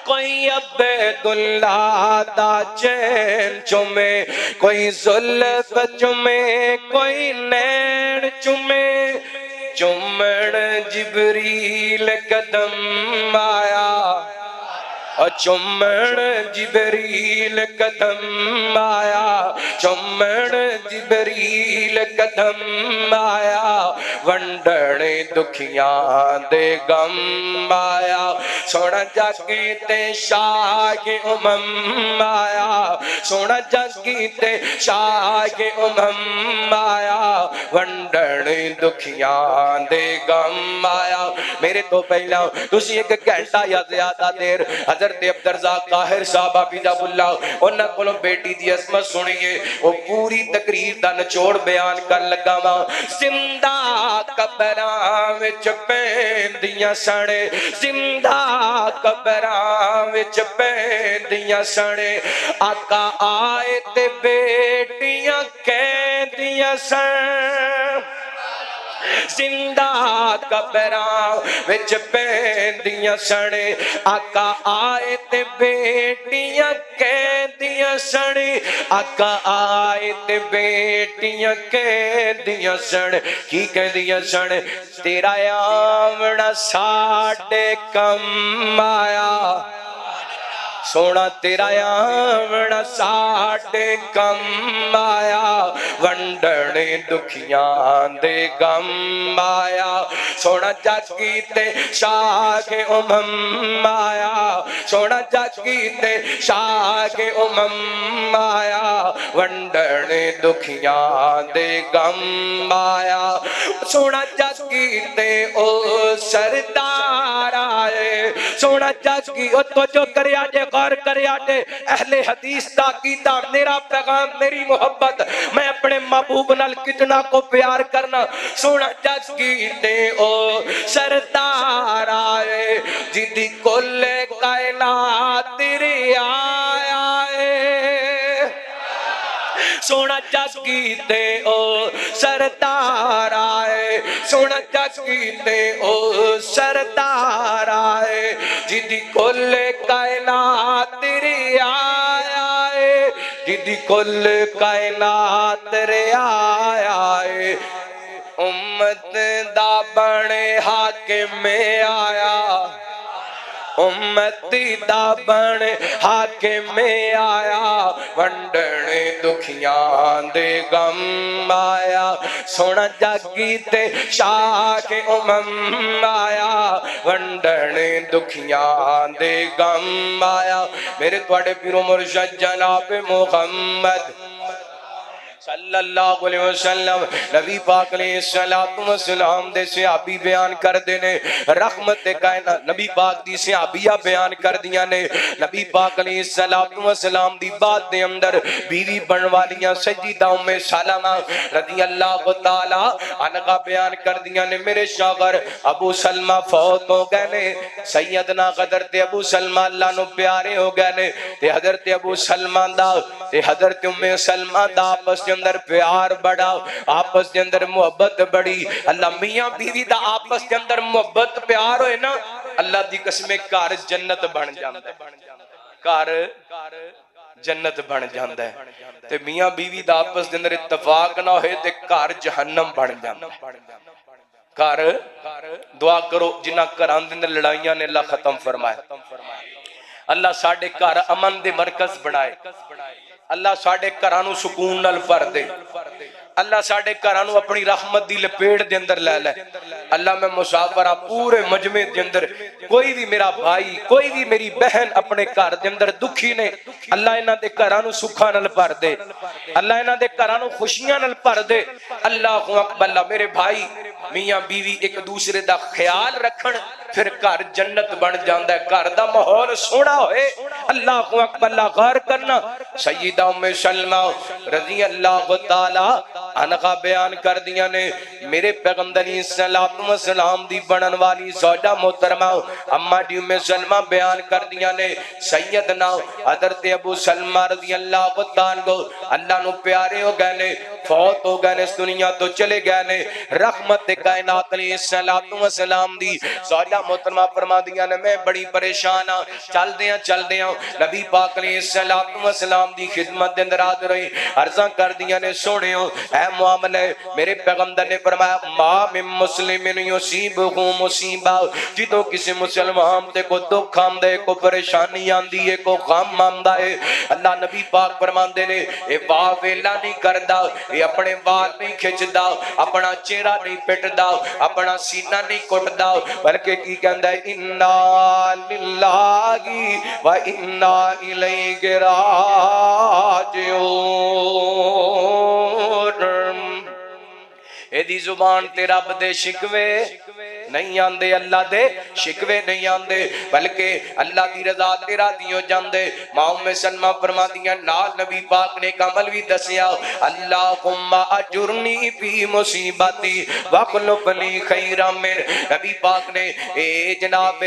کوئی عبداللہ دا چین چومے، کوئی زلف چومے، کوئی نین چومے، چومن جبریل قدم آیا، چومن جبریل قدم آیا، چومن جبریل قدم آیا، ونڈن دکھیاں دے غم آیا، سونا جاگی تے شاہ کے آیا، سونا جاگی تے شاہ کے آیا، ونڈن دکھیاں دے غم آیا۔ میرے تو پہلا تسی ایک گھنٹہ یا زیادہ دیر حضرت عبدالرزاق طاہر صاحب حفظہ اللہ انہاں کولوں بیٹی دی عظمت سنیے، وہ پوری تقریر دا نچوڑ بیان کر لگا وا، زندہ قبراں وچ پیندیاں سنے، زندہ قبراں وچ پیندیاں سنے، آقا آئے تے بیٹیاں کہندیاں سن، زندہ قبراں وچ پیندیاں سنے، آقا آئے تے بیٹیاں کہندیاں سنے، آقا آئے تے بیٹیاں کہندیاں سن، کی کہندیاں سن؟ تیرا آمنا ساڈے کم آیا، سونا تیرا آمنا ساڈے کم آیا، ونڈن دکھیاں دے غم آیا، سونا جاگی تے شاہ کے آیا، سونا جاگی تے شاہ کے آیا، ونڈن دکھیاں دے غم آیا، سونا جاگی تے او سردار آئے، سونا جاگی او تو جو کریا جے غور کریا جے، اہل حدیث دا عقیدہ، میرا پیغام، میری محبت، میں اپنے محبوب نال کتنا کو پیار کرنا، سونا جاگی تے او سردار آئے، جدی کل کائنات تیری آئے، سونا جاگی تے او سردار آئے، سونا جاگی تے او سردار آئے، جدی کل کائنات تیری آئے، جدی کل کائنات تیری آئے، امت دا بنے حاکم میں آیا، امتی دا بن حاکم میں آیا، ونڈن دکھیاں دے غم آیا، سونا جاگی تے شاہ کے آیا، ونڈن دکھیاں دے غم آیا۔ میرے توڑے پیرو مرشد جناب محمد صلی اللہ علیہ وسلم نبی پاک علیہ السلام دے صحابی بیان کر دینے رحمت کائنات نبی پاک دی صحابیہ بیان کر دیا نے نبی پاک علیہ السلام دی بات دے اندر بیوی بنوالیاں سیدہ ام سلمہ رضی اللہ تعالی عنہ بیان کر دیا نے میرے شوہر ابو سلمہ فوت ہو گئے نے سیدنا حضرت ابو سلمہ اللہ نو پیارے ہو گئے نے تے حضرت ابو سلمہ دا تے حضرت ام سلمہ دا آپس کے اندر پیار بڑا آپس کے اندر محبت بڑی اللہ میاں بیوی دا آپس کے اندر محبت پیار ہوئے نا اللہ دی قسمیں کار جنت بن جاندہ ہے کار جنت بن جاندہ ہے تے میاں بیوی دا آپس کے اندر اتفاق نہ ہوئے تے کار جہنم بن جاندہ ہے کار دعا کرو جنہ کران دن لڑائیاں نے اللہ ختم فرمائے اللہ ساڑھے کار امن دے مرکز بنائے اللہ ساڑھے کرانو سکون نل پر دے اللہ ساڑھے کرانو اپنی رحمت دی لپیڑ دے اندر لے لے اللہ میں مسافرہ پورے مجمع دے اندر کوئی بھی میرا بھائی کوئی بھی میری بہن اپنے کار دے اندر دکھی نے اللہ انہاں دے کرانو سکھا نل پر دے اللہ انہاں دے کرانو خوشیاں نل پر دے اللہ اکبر اللہ میرے بھائی میاں بیوی ایک دوسرے دا خیال رکھن پھر کار جنت بن جاندہ ہے کار دا ماحول سونا ہوئے اللہ اکبر اللہ غار کرنا سیدہ ام سلمہ رضی اللہ تعالی عنہ بیان کر دیا نے میرے پیغمبر صلی اللہ علیہ وسلم دی بنن والی زوجہ محترمہ اما دی ام سلمہ بیان کر دیا نے سیدنا حضرت ابو سلمہ رضی اللہ تعالی اللہ نو پیارے ہو گئے نے فوت ہو گئے نے اس دنیا تو چلے گئے نے رحمت کائنات علیہ السلام دی زوجہ محترمہ فرما دیا نے میں بڑی پریشان ہاں چل دیاں نبی پاک علیہ السلام دی خدمت دے اندر حاضر ہوئی عرضاں کر دیا نے سونے ہو اے معاملے میرے پیغمبر نے فرمایا ما من مسلم یصیبہ مصیبہ جدو کسی مسلمان تے کو دکھ آمدے کو پریشانی آندی ہے کو غم آمدہ ہے اللہ نبی پاک فرماندے نے اے واہ ویلا نہیں کردا اے اپنے وال نہیں کھچدا اپنا چہرہ نہیں پٹدا اپنا سینہ نہیں کٹدا بلکہ کی کہندا ہے انا للہ و انا الیہ راجعون اے دی زبان تے رب دے شکوے نہیں آندے اللہ دے شکوے نہیں آندے بلکہ اللہ دی رضا تے راضی ہو جاندے ماں ام سلمہ فرما دیا نال نبی پاک نے کمل بھی دسیا اللہم اجرنی فی مصیبتی واخلف لی خیرا من نبی پاک نے اے جناب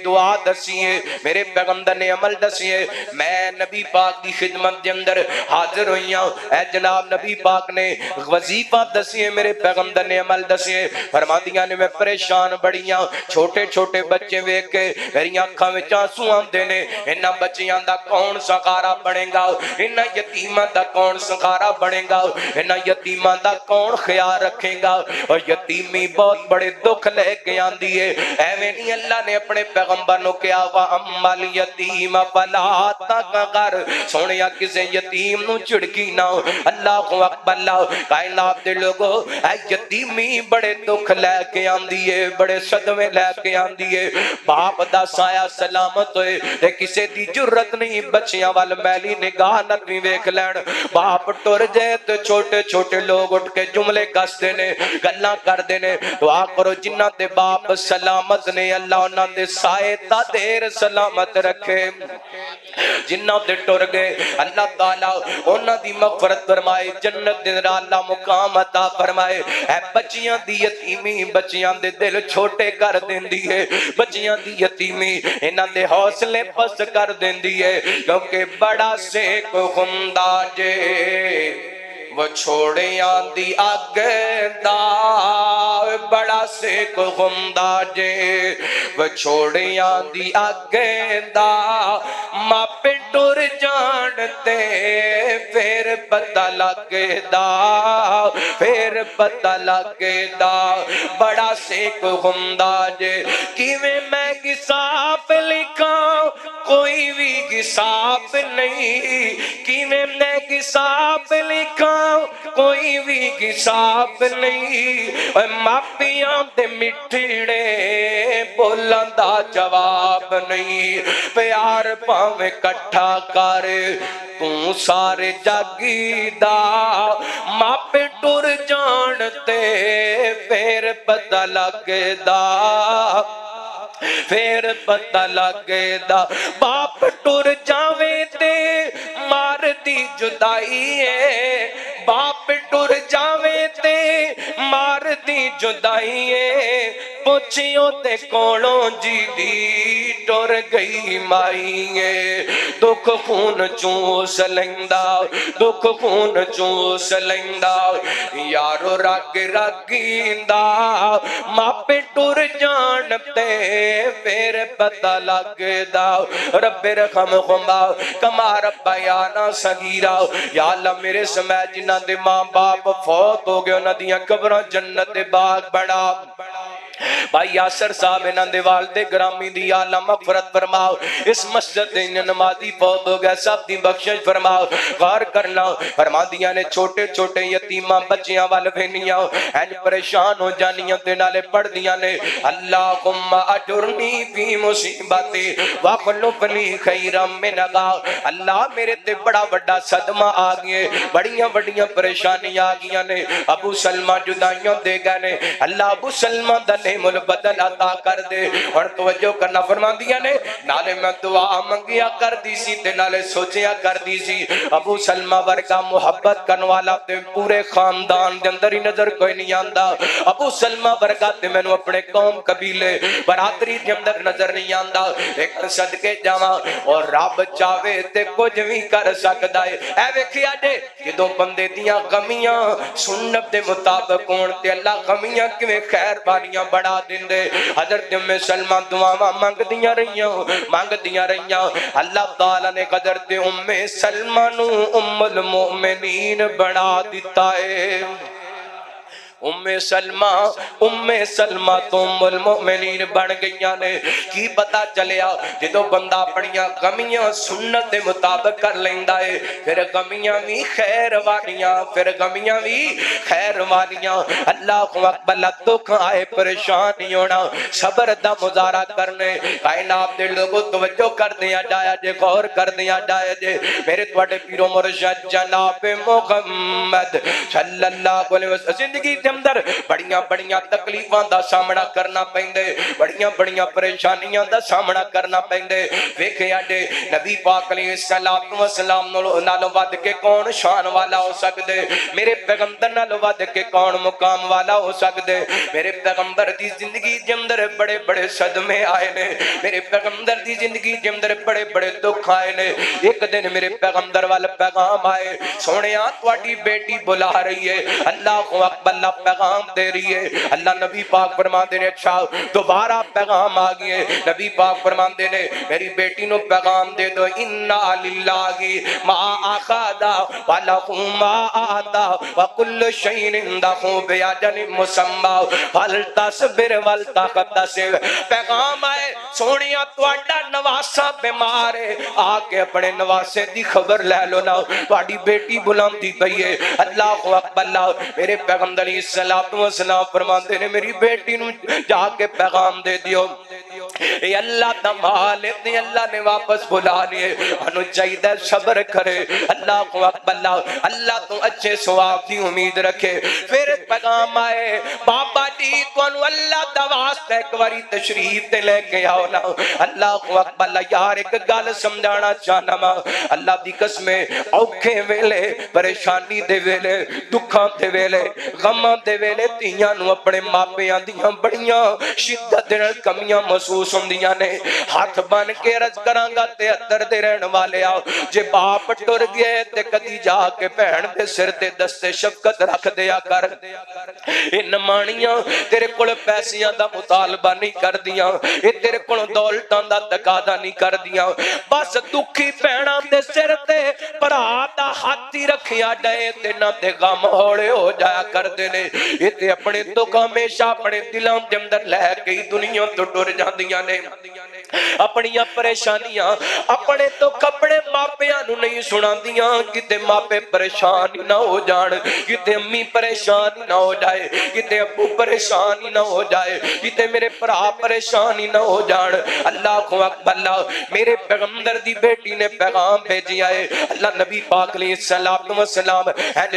دعا دسیے میرے پیغمبر نے عمل دسیے میں نبی پاک دی خدمت دے اندر حاضر ہوئی ہوں اے جناب نبی پاک نے وظیفہ دسیے میرے پیغمبر نے عمل دسیے فرما دیا نے میں پریشان بڑیاں چھوٹے چھوٹے بچے ویکھ کے میری آنکھاں وچ آنسو آندے نے انہاں بچیاں دا کون سہارا بنے گا انہاں یتیماں دا کون سہارا بنے گا انہاں یتیماں دا کون خیال رکھے گا اور یتیمی بہت بڑے دکھ لے کے آندی ہے ایویں نہیں اللہ نے اپنے پیغمبر نو کہا وا اما الیتیم فلا تقہر سونیا کسے یتیم نو چڑکی نہ اللہ اکبر اللہ کائنات دے لوگو اے یتیمی بڑے دکھ لے کے آندی ہے بڑے صدمے لے کے آندی ہے باپ دا سایہ سلامت ہوئے تے کسے دی جرت نہیں بچیاں وال میلی نگاہ نتویں ویکھ لین باپ ٹر جائے تو چھوٹے چھوٹے لوگ اٹھ کے جملے کس دینے گلاں کر دینے دعا کرو جنہ دے باپ سلامت نے اللہ انہاں دے سائے تا دیر سلامت رکھے جنہ دے ٹر گئے اللہ تعالیٰ انہاں دی مغفرت فرمائے جنت دے اللہ مقام عطا فرمائے اے بچیاں دی یتیمی بچیاں دے دل چھوٹے کر دیندی ہے بچیاں دی یتیمی انہاں دے حوصلے پست کر دیندی ہے کیونکہ بڑا سیک ہوندا جے وہ چھوڑیاں دی اگ دا بڑا سیک ہوندا جے وہ چھوڑیاں دی اگ دا ماپے ٹر جانتے پھر پتہ لگدا پھر پتہ لگدا بڑا سیک ہوندا جے کیویں میں حساب لکھاں کوئی بھی حساب نہیں کیویں میں حساب لکھاں کوئی بھی حساب نہیں اے ماپیاں دے مٹھڑے بولن دا جواب نہیں پیار پاویں کٹھا کر تو سارے جاگی دا ماپے ٹر جانتے پھر پتہ لگے دا پھر پتہ لگے دا باپ ٹر جاویں تے مار دی جدائی ہے باپ ٹر جاویں تے مار دی جدائی ہے پوچھیوں تے کونوں جی دی ٹر گئی مائی ہے دکھ خون چوس لیندا دکھ خون چوس لیندا یارو رگ رگیندا ماپے ٹر جانتے پھر پتہ لگدا رب رحمہما کما ربیانا صغیرا یا اللہ میرے سمیت جنہاں دے ماں باپ فوت ہو گئے انہاں دیاں قبراں جنت باغ بنا بھائی یاسر صاحب انہاں دے والد گرامی دی اللہ مغفرت فرماؤ اس مسجد دے نمازی فوت ہو گئے سب دی بخشش فرماؤ غور کرنا فرما دیاں نے چھوٹے چھوٹے یتیماں بچیاں وال وینیاں این پریشان ہو جانیاں تے نالے پڑھ دیاں نے اللہم اجرنی فی مصیبتی واخلفنی خیرا منہا اللہ میرے تے بڑا بڑا صدمہ آ گئے بڑیاں بڑیاں پریشانی آ گئیاں نے ابو سلمہ جدائیوں دے گئے نے اللہ ابو سلمہ دا نعم البدل عطا کر دے اور توجہ کرنا فرما دیا نے نالے میں دعا منگیا کر دی سی تے نالے سوچیا کر دی سی ابو سلمہ ورگا محبت کرنوالا تے پورے خاندان دے اندر ہی نظر کوئی نہیں آندا ابو سلمہ ورگا تے میں نے اپنے قوم قبیلے برادری دے اندر نظر نہیں آندا ایک صدقے جاواں اور رب چاہے تے کچھ بھی کر سکدا ہے اے ویکھیا جے جدوں بندے دیاں غمیاں سنت دے مطابق ہون تے اللہ غمیاں کیویں خیر باریاں بڑھا دیندے حضرت ام سلمہ دعاواں مانگ دیاں رہیاں اللہ تعالیٰ نے حضرت ام سلمہ نو ام المؤمنین بنا دیتا ہے ام سلمہ تو ام المؤمنین بن گئیاں نے کی پتا چلیا جدو بندہ اپنیاں غمیاں سنت دے مطابق کر لیندا ہے پھر غمیاں بھی خیر والیاں اللہ اکبر دکھ آئے پریشانی ہونا صبر دا مظاہرہ کرنے کائنات دے لوگوں توجہ کر دیا جایا جے غور کر دیا جایا جے میرے توڑے پیرو مرشد جناب محمد صلی اللہ علیہ وسلم زندگی اندر بڑیاں بڑیاں تکلیفاں دا سامنا کرنا پیندے بڑیاں پریشانیاں دا سامنا کرنا پیندے ویکھیا جے نبی پاک علیہ السلام نالوں ود کے کون شان والا ہو سکدے میرے پیغمبر نالوں ود کے کون مقام والا ہو سکدے میرے پیغمبر دی زندگی دے اندر بڑے بڑے صدمے آئے نے میرے پیغمبر دی زندگی دے اندر بڑے بڑے دکھ آئے نے ایک دن میرے پیغمبر والا پیغام آئے سونیا تواڈی بیٹی بلا رہی ہے اللہ اکبر پیغام دے رہی ہے اللہ نبی پاک فرماندے نے اچھا دوبارہ پیغام آ گئے نبی پاک فرماندے نے میری بیٹی نو پیغام دے دو انا للہ ما اخذا ولہ ما آتا وکل شیء عنده باجل مسمی فلتصبر ولتحتسب پیغام آئے سونیا تواڈا نواسا بیمار ہے آ کے اپنے نواسے دی خبر لے لو نا تواڈی بیٹی بلاندی پئی ہے اللہ اکبر میرے پیغمبر علیہ السلام فرماندے نے میری بیٹی نو جا کے پیغام دے دیو اے اللہ دا مالک نے اللہ نے واپس بلا لیے انو چاہیدہ صبر کرے اللہ اکبر اللہ تو اچھے ثواب دی امید رکھے پھر پیغام آئے بابا جی تو انو اللہ دا واسطہ ایک واری تشریف دے لے کے آؤ نا اللہ اکبر یار ایک گل سمجھانا چاہنا ماں اللہ دی قسمیں اوکھے ویلے پریشانی دے ویلے دکھاں دے ویلے غماں دے ویلے تیاں نو اپنے ماپیاں دیاں بڑیاں شدت دے کمیاں محسوس ہوندیاں نے ہاتھ بن کے عرض کرانگا تے اتر دے رہن والے آؤ جے باپ ٹر گئے تے کدی جا کے بہن دے سر تے دستے شفقت رکھ دیا کر ان مانیاں تیرے کول پیسیاں دا مطالبہ نہیں کر دیاں اے تیرے کول دولتاں دا تقاضا نہیں کر دیاں بس دکھی بہناں دے سر تے بھرا دا ہاتھ ہی رکھیا جائے تے نہ تے غم ہوڑے ہو جایا کر دے نے یہ تے اپنے دکھ ہمیشہ اپنے دلوں دے اندر لے کے دنیا تو ٹر جاندیاں نے اپنی پریشانیاں اپنے تو کپڑے ماپیاں نو نہیں سناندیاں کتے ماپے پریشان نہ ہو جان کتے امی پریشان نہ ہو جائے کتے ابو پریشان نہ ہو جائے کتے میرے پرا پریشان نہ ہو جان اللہ کو اکبر اللہ میرے پیغمبر دی بیٹی نے پیغام بھیجی آئے اللہ نبی پاک علیہ السلام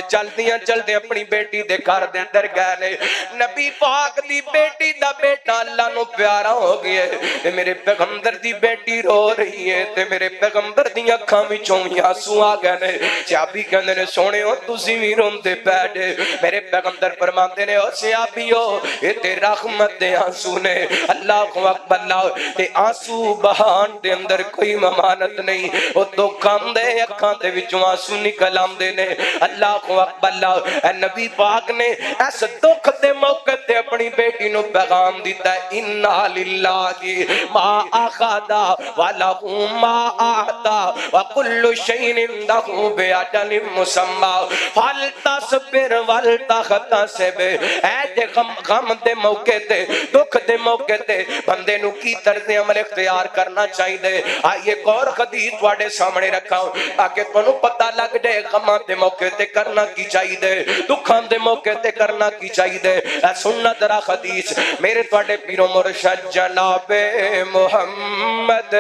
چل دے اپنی بیٹی دے گھر دے اندر گئے نبی پاک دی بیٹی دا بیٹا اللہ نو پیارا ہو گیا ہے میرے پیغمبر دی بیٹی رو رہی ہے تے میرے پیغمبر دی اکھاں وچوں آنسو آ گئے نے صحابی کہندے نے سونے ہو تسی وی روندے بیٹھے میرے پیغمبر فرماندے نے او صحابیو اے تے رحمت دے آنسو نے اللہ اکبر اللہ تے آنسو بہان دے اندر کوئی ممانت نہیں او تو کم دے اکھاں دے وچوں آنسو نکل آندے نے اللہ اکبر اللہ اے نبی پاک نے اس دکھ دے موقع تے اپنی بیٹی نو پیغام دیتا ہے انا للہ ما اخذا ولہو ما آتا وکل شیء عنده بأجل مسمى فلتصبر ولتحتسب اے دے غم دے موقع تے دکھ دے موقع تے بندے نو کی طرز عمل اختیار کرنا چاہیے آئیے ایک اور حدیث تواڈے سامنے رکھا تاکہ تانوں پتہ لگ جائے غم دے موقع تے کرنا کی چاہیے دکھاں دے موقع تے کرنا کی چاہیے سننا ذرا حدیث میرے تواڈے پیرو مرشد جناب محمد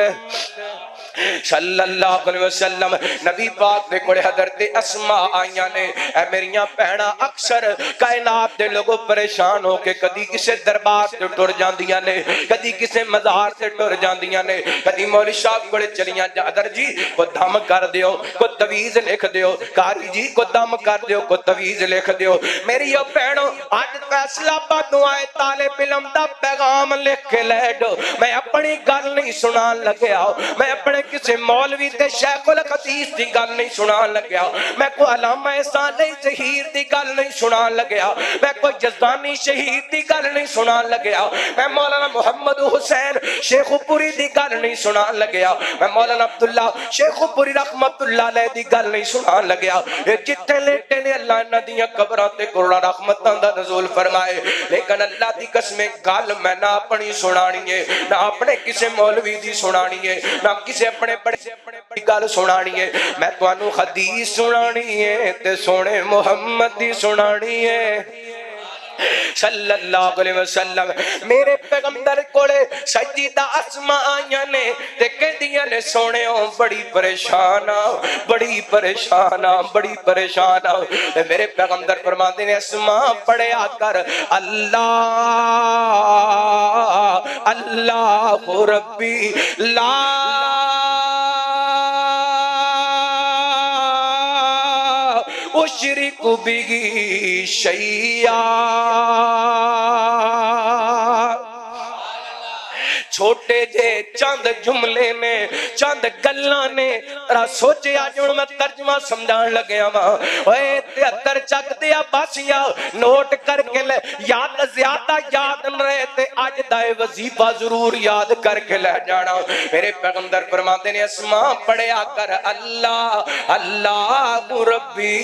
صلی اللہ علیہ وسلم نبی پاک دے کوڑے حضرت اسماء آئیاں نے اے میریاں پہنا اکثر کائنات دے لوگوں پریشان ہو کے کدی کسے دربار سے ٹر جاندیاں نے کدی کسے مزار سے ٹر جاندیاں نے کدی مولی صاحب کوڑے چلیاں حضر جی کو دم کر دیو کو تویز لکھ دیو کاری جی کو دم کر دیو کو تویز لکھ دیو میری یہ پہنو آج فیصلہ بدو آئے طالب علم دا پیغام لکھ کے لے دو میں اپنی گل نہیں سنان لگیا میں اپنے کسی مولوی تے شیخ الحدیث دی گل نہیں سنان لگیا میں کوئی علامہ صالح ظہیر دی گل نہیں سنان لگیا میں کوئی جزدانی شہید دی گل نہیں سنان لگیا میں مولانا محمد حسین شیخ پوری دی گل نہیں سنان لگیا میں مولانا عبداللہ شیخ پوری رحمت اللہ علیہ دی گل نہیں سنان لگیا جتنے لیٹے نے اللہ انہاں دیاں قبراں تے کروڑاں رحمتاں دا نزول فرمائے لیکن اللہ دی قسم گل میں نہ اپنی سنانی ہے نہ اپنے کسی مولوی دی سنانی ہے نہ کسی اپنے بڑی گل سنانی ہے میں توانو حدیث سنانی ہے تے سونے محمد دی سنانی ہے صلی اللہ علیہ وسلم میرے پیغمبر کوڑے سجدہ اسماء آئیاں نے تے کہندیاں نے سونے ہوں بڑی پریشان بڑی پریشان بڑی پریشان میرے پیغمبر فرماتے نے اسماء پڑھیا کر اللہ اللہ ربی لا اشرک بہی شیئا چھوٹے جے چند جملے نے چند گلاں نے را سوچے آج میں ترجمہ سمجھان لگیا ماں اوے 73 چک دیا باسیا نوٹ کر کے لے یاد زیادہ یاد نہ رہے تے آج دائے وظیفہ ضرور یاد کر کے لے جانا میرے پیغمبر فرماتے نے اسماء پڑھیا کر اللہ اللہ ربی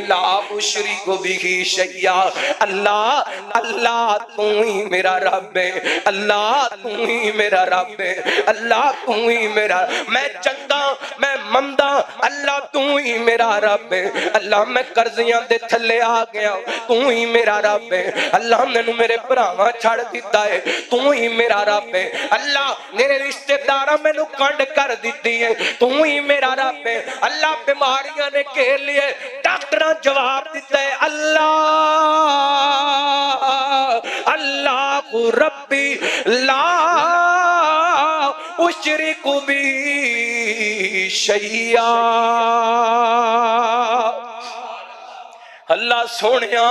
لا اشرک بہی شیئا اللہ اللہ تو ہی میرا رب ہے اللہ تو ہی میرا رب ہے اللہ تو ہی میرا میں چنگا میں مندہ اللہ تو ہی میرا رب ہے اللہ میں قرضیاں دے تھلے آ گیا تو ہی میرا رب ہے اللہ نے میرے پراواں چھڑ دیتا ہے تو ہی میرا رب ہے اللہ میرے رشتہ داراں میں نو کنڈ کر دیتی ہے تو ہی میرا رب ہے اللہ بیماریاں نے کہہ لیے ڈاکٹراں جواب دیتا ہے اللہ اللہ ربی لا اشرک بہی شیئا اللہ سونیا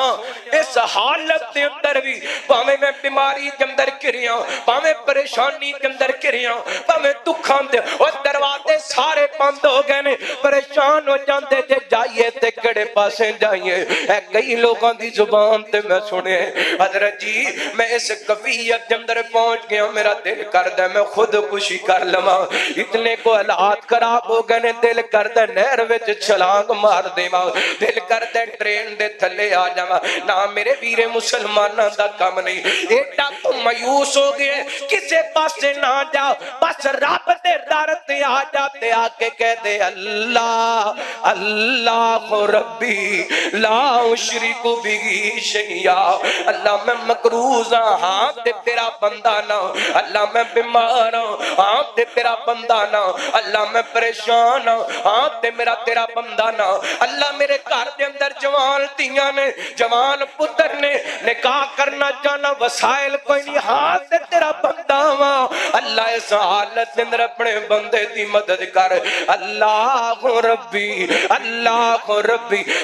اس حالت دے اندر بھی پاویں میں بیماری دے اندر گریاں پاویں پریشانی دے اندر گریاں پاویں دکھاں دے اور دروازے سارے بند ہو گئے نے پریشان ہو جاندے جے جائیے تے کڑے پاسے جائیے اے کئی لوگاں دی زبان تے میں سنے حضرت جی میں اس کفیت دے اندر پہنچ گیا میرا دل کردا میں خود کشی کر لواں اتنے کو حالات خراب ہو گئے نے دل کردا نہر وچ چھلانگ مار دیواں دل کردا ٹرین ٹرین دے تھلے آ جاواں نہ میرے ویرے مسلماناں دا کم نہیں ایڈا تو مایوس ہو گئے کسے پاسے نہ جا بس رب دے در تے آ جا تے آ کے کہہ دے اللہ اللہ ربی لا اشرک بہ شیئا اللہ میں مقروض ہاں تے تیرا بندہ نہ اللہ میں بیمار ہاں تے تیرا بندہ نہ اللہ میں پریشان ہاں تے میرا تیرا بندہ نہ اللہ میرے گھر دے اندر جوان تیاں نے جوان پتر نے نکاح کرنا چاہنا وسائل کوئی نہیں ہاں تے تیرا بندہ ہاں اللہ اس حالت دے اندر اپنے بندے دی مدد کر اللہ ربی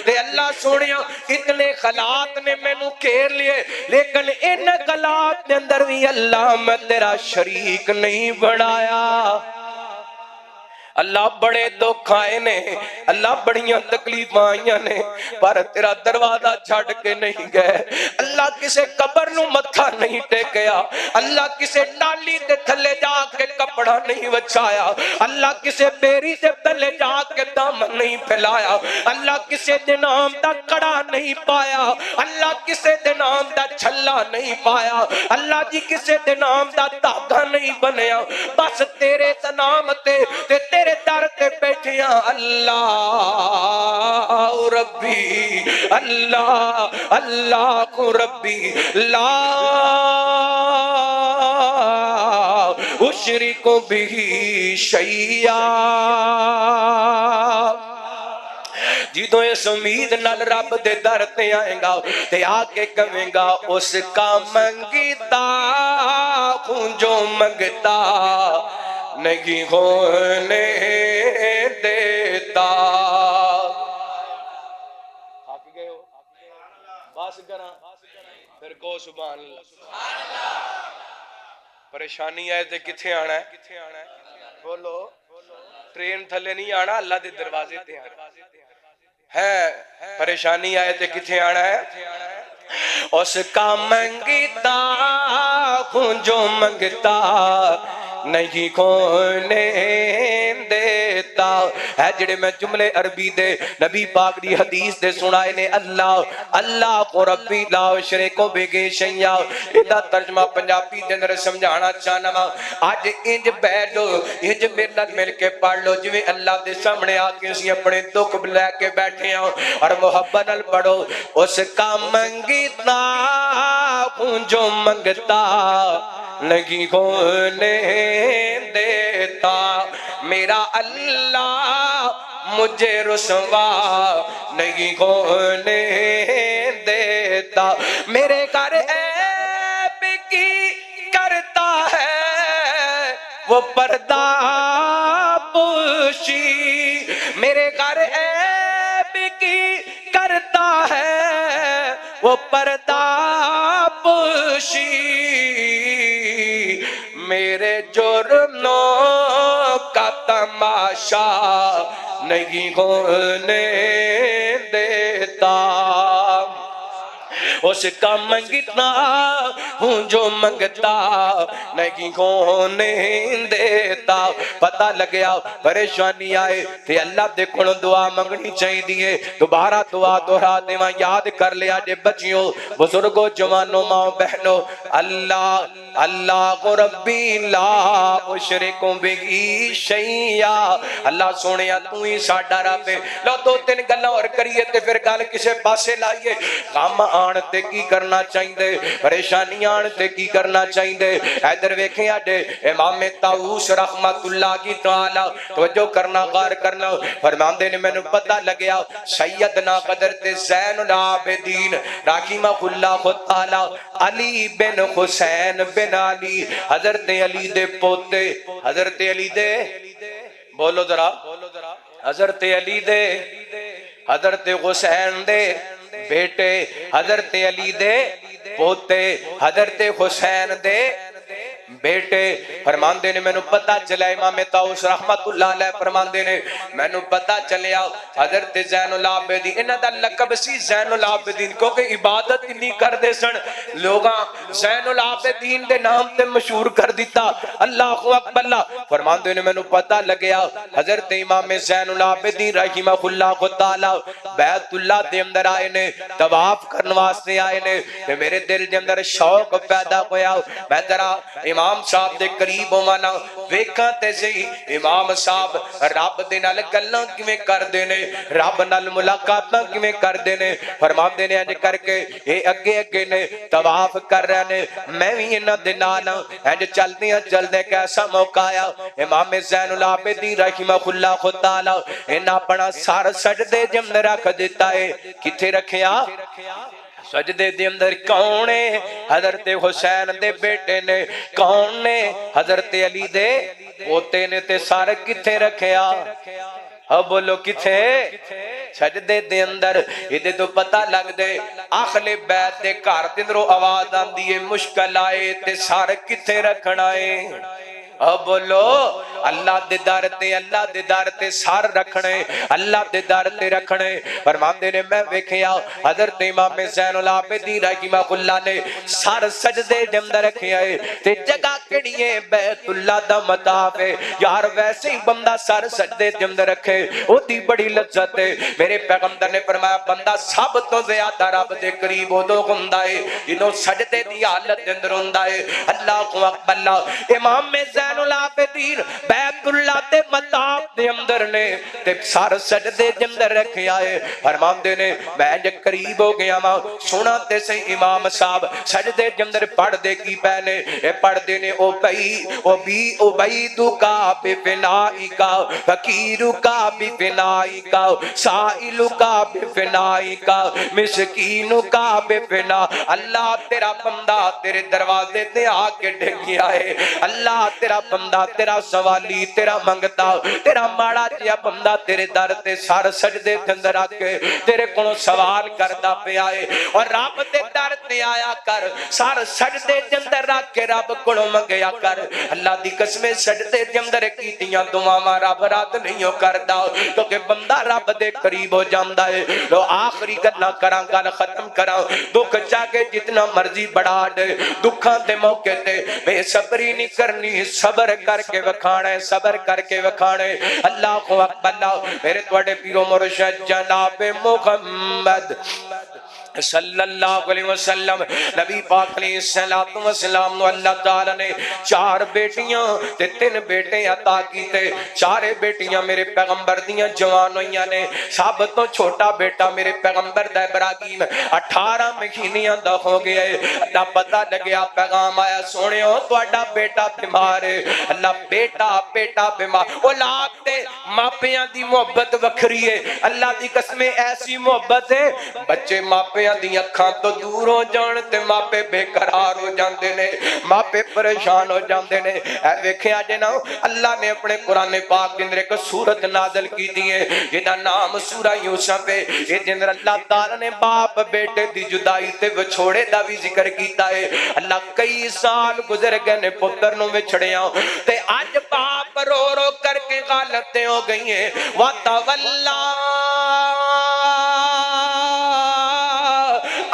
تے اللہ سونیا اتنے خلات نے میں نو کھیر لیے لیکن ان خلات دے اندر بھی اللہ میں تیرا شریک نہیں بڑھایا اللہ بڑے دکھ آئے نے اللہ بڑیاں تکلیف آئیاں نے پر تیرا دروازہ چھڑ کے نہیں گئے اللہ کسے قبر نو متھا نہیں ٹیکیا اللہ کسے ڈالی تے تھلے جا کے کپڑا نہیں وچھایا اللہ کسے بیری سے تھلے جا کے دامن نہیں پھیلایا اللہ کسے دنام دا کڑا نہیں پایا اللہ کسے دنام دا چھلا نہیں پایا اللہ جی کسے دنام دا داغا نہیں بنیا بس تیرے دنام تے تیرے در تے بیٹھیاں اللہ ربی اللہ ربی لا اشرک بہ شیئا جدوں اس امید نال رب دے در تے آئیں گا تے آ کے کہیں گا اس کا منگتا ہوں جو منگتا نہیں ہونے دیتا آکھ گئے ہو باس کراں پھر کو سبحان اللہ پریشانی آئے تے کتھے آنا ہے بولو ٹرین تھلے نہیں آنا اللہ دے دروازے تے آنا ہے پریشانی آئے تے کتھے آنا ہے اس کا منگتا ہوں جو منگتا نہیں کونے دیتا ہے جڑے میں جملے عربی دے نبی پاک دی حدیث دے سنائے نے اللہ کو ربی لا شریک بہ شیئا ادا ترجمہ پنجابی دے اندر سمجھانا چاہنا وا اج انج بیٹھو انج میرے نال مل کے پڑھ لو جویں اللہ دے سامنے آ کے اسی اپنے دکھ لے کے بیٹھے ہاں اور محبت نال پڑھو اس کا منگتا ہوں جو منگتا نہیں ہونے دیتا میرا اللہ مجھے رسوا نہیں ہونے دیتا میرے گھر عیب کی کرتا ہے وہ پردہ پوشی میرے گھر عیب کی کرتا ہے وہ پردہ پوشی میرے جرموں کا تماشا نہیں ہونے دیتا اس کا منگتا ہوں جو منگتا نہیں ہونے دیتا پتہ لگیا پریشانی آئے تے اللہ دے کھڑوں دعا منگنی چاہی دیئے دوبارہ دعا دہرا دیواں یاد کر لیا جے بچیوں بزرگوں جوانوں ماں بہنوں اللہ ربی لا اشرک بہ شیئا اللہ سونیا تو ہی ساڈا رب ہے لو دو تین گلاں اور کریے تے پھر گل کسے پاسے لائیے غم آن تے کی کرنا چاہیے پریشانی آن تے کی کرنا چاہیے ادھر ویکھیں اڈے امام طاؤس رحمت اللہ کی تعالی توجہ کرنا غور کرنا فرماندے نے مینوں پتہ لگیا سیدنا حضرت زین العابدین رحمہ اللہ تعالی علی بن حسین بن علی حضرت علی دے پوتے حضرت علی دے بولو ذرا حضرت علی دے حضرت حسین دے بیٹے حضرت علی دے پوتے حضرت حسین دے بیٹے فرماندے نے مینوں پتہ چلا امام طاؤس رحمت اللہ علیہ فرماندے نے مینوں پتہ چلیا حضرت زین العابدین انہاں دا لقب سی زین العابدین کیونکہ عبادت اتنی کردے سن لوگاں زین العابدین دے نام تے مشہور کر دیتا اللہ اکبر فرماندے نے مینوں پتہ لگیا حضرت امام زین العابدین رحمہ اللہ تعالی بیت اللہ دے اندر آئے نے طواف کرن واسطے آئے نے تے میرے دل دے اندر شوق پیدا ہویا میں ذرا امام صاحب دے قریب ہووانا ویکھاں تے صحیح امام صاحب رب دے نال گلاں کیویں کردے نے رب نال ملاقاتاں کیویں کردے نے فرماندے نے انج کر کے اے اگے اگے نے طواف کر رہے نے میں وی انہاں دے نال انج چلدیاں چلدے کیسا موقع آیا امام زین العابدین رحمہ اللہ تعالی انہاں اپنا سر سجدے دے اندر رکھ دیتا ہے کتے رکھیا سجدے دے اندر کون ہے حضرت حسین دے بیٹے نے کون نے حضرت علی دے پوتے نے تے سارے کتھے رکھیا اب بولو کتھے سجدے دے اندر یہ تو پتہ لگ دے اہل بیت دے گھر دے اندروں آواز آندی ہے مشکل آئے تے سارے کتھے رکھنا ہے اب بولو اللہ دے در تے سار رکھنے اللہ دے در تے رکھنے فرماندے نے میں ویکھیا حضرت امام زین العابدین رحمہ اللہ نے سار سجدے دے اندر رکھیا ہے تے جگہ کیڑی ہے بیت اللہ دا مطاف ہے یار ویسے ہی بندہ سار سجدے دے اندر رکھے اودی بڑی لذت ہے میرے پیغمبر نے فرمایا بندہ سب تو زیادہ رب دے قریب اودوں ہوندا ہے جدوں سجدے دی حالت دے اندر ہوندا ہے اللہ اکبر امام زین العابدین بیت اللہ دے مطاف دے اندر نے تے سر سجدے دے اندر رکھیا ہے فرماندے نے میں جے قریب ہو گیا ماں سنا تے سے امام صاحب سجدے دے اندر پڑھ دے کی پہنے اے پڑھ دے نے او بی عبیدو کا بفنائی کا فقیرو کا بفنائی کا سائلو کا بفنائی کا مسکینو کا بفنا اللہ تیرا بندہ تیرے دروازے تے آ کے ڈگ گیا ہے اللہ تیرا بندہ تیرا سوالی تیرا منگتا تیرا ماڑا جیا بندہ تیرے در تے سار سجدے تے اندر آ کے تیرے کو سوال کردا پیا ہے اور رب دے در تے آیا کر سار سجدے تے اندر رکھ کے رب کو منگیا کر اللہ دی قسم سجدے تے اندر کیتیاں دعاواں رب رات نہیں کردا کیونکہ بندہ رب دے قریب ہو جاندا ہے لو آخری گلاں کراں گل ختم کراں دکھ چاہ کے جتنا مرضی بڑھا دے دکھاں دے موقع تے بے صبری نہیں کرنی صبر کر کے وکھانا ہے صبر کر کے وکھانا ہے اللہ اکبر میرے توڑے پیرو مرشد جناب محمد صلی اللہ علیہ وسلم نبی پاک علیہ السلام نو اللہ تعالی نے 4 بیٹیاں تے 3 بیٹے عطا کیتے 4 بیٹیاں میرے پیغمبر دیاں جوان ہوئیاں نے سب تو چھوٹا بیٹا میرے پیغمبر دا ابراہیم 18 مہینیاں دا ہو گیا ہے اللہ پتہ لگیا پیغام آیا سونیو تہاڈا بیٹا بیمار ہے اللہ بیٹا بیمار اولاد تے ماپیاں دی محبت وکھری ہے اللہ دی قسم ایسی محبت ہے بچے ماپے دی اکھاں تو دور ہو جان تے ماپے بے قرار ہو جاندے نے ماپے پریشان ہو جاندے نے اے ویکھیا جے نا اللہ نے اپنے قرآن پاک دے اندر ایک سورت نازل کی دی ہے جدا نام سورہ یوسف ہے یہ دے اندر اللہ تعالی نے باپ بیٹے دی جدائی تے وچھوڑے دا بھی ذکر کیتا ہے اللہ کئی سال گزر گئے نے پتر نو وچھڑیاں تے اج باپ رو رو کر کے غلطیں ہو گئی ہیں وَتَوَلَّا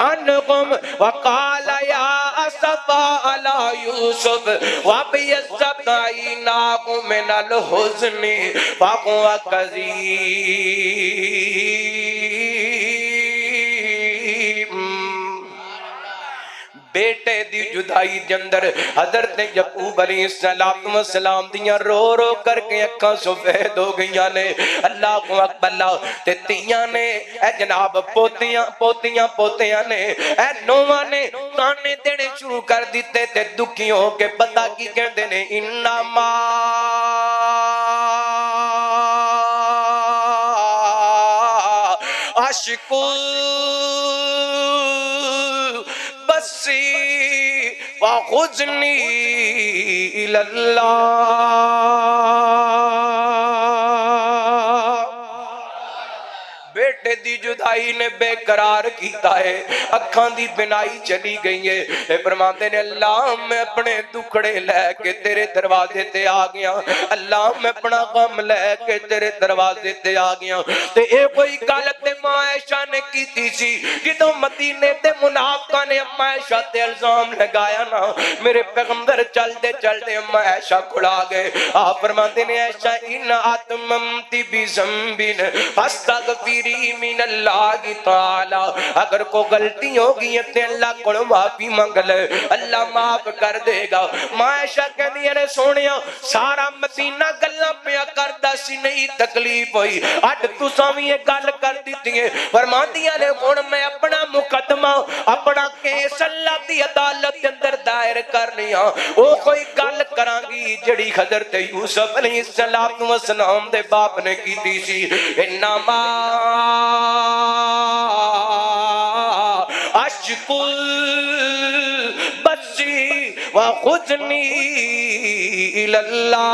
عنهم وقال يا أسفا على يوسف وابيضت عيناه من الحزن فهو كظيم بیٹے دی جدائی جندر حضرت یعقوب علیہ السلام دیاں رو رو کر کے اکھاں سفید ہو گئیاں نے اللہ اکبر تے تیاں نے اے جناب پوتیاں نے اے نواں نے تانے دینے شروع کر دیتے تے دکھیوں کے پتہ کی کہندے نے انما عاشقو وَخُزْنِي إِلَى اللَّهِ بیٹے دی جدائی جدائی نے بے قرار کیتا ہے اکھاں دی بنائی چلی گئی ہے اے فرماتے نے اللہ میں اپنے دکھڑے لے کے تیرے دروازے تے آ گیا اللہ میں اپنا غم لے کے تیرے دروازے تے آ گیا تے اے کوئی گل تے ماں عائشہ نے کیتی سی جدوں مدینے تے منافقاں نے اما عائشہ تے الزام لگایا نا میرے پیغمبر چلدے چلدے اما عائشہ کھڑا گئے آپ فرماتے نے عائشہ ان اتممتی بذنبن فاستغفری من اللہ تعالی اگر کو غلطی ہوگی تے اللہ کو معافی مانگ لے اللہ معاف کر دے گا ماں عائشہ کہندی نے سونیا سارا مدینہ گلاں پیا کردا سی نہیں تکلیف ہوئی اج تساں وی یہ گل کر دتی ہے فرماندیاں نے ہن میں اپنا مقدمہ اپنا کیس اللہ دی عدالت دے اندر دائر کرنی ہاں او کوئی گل کراں گی جڑی حضرت یوسف علیہ السلام دے باپ نے کیتی سی انما اشکل بسی وخذنی الاللہ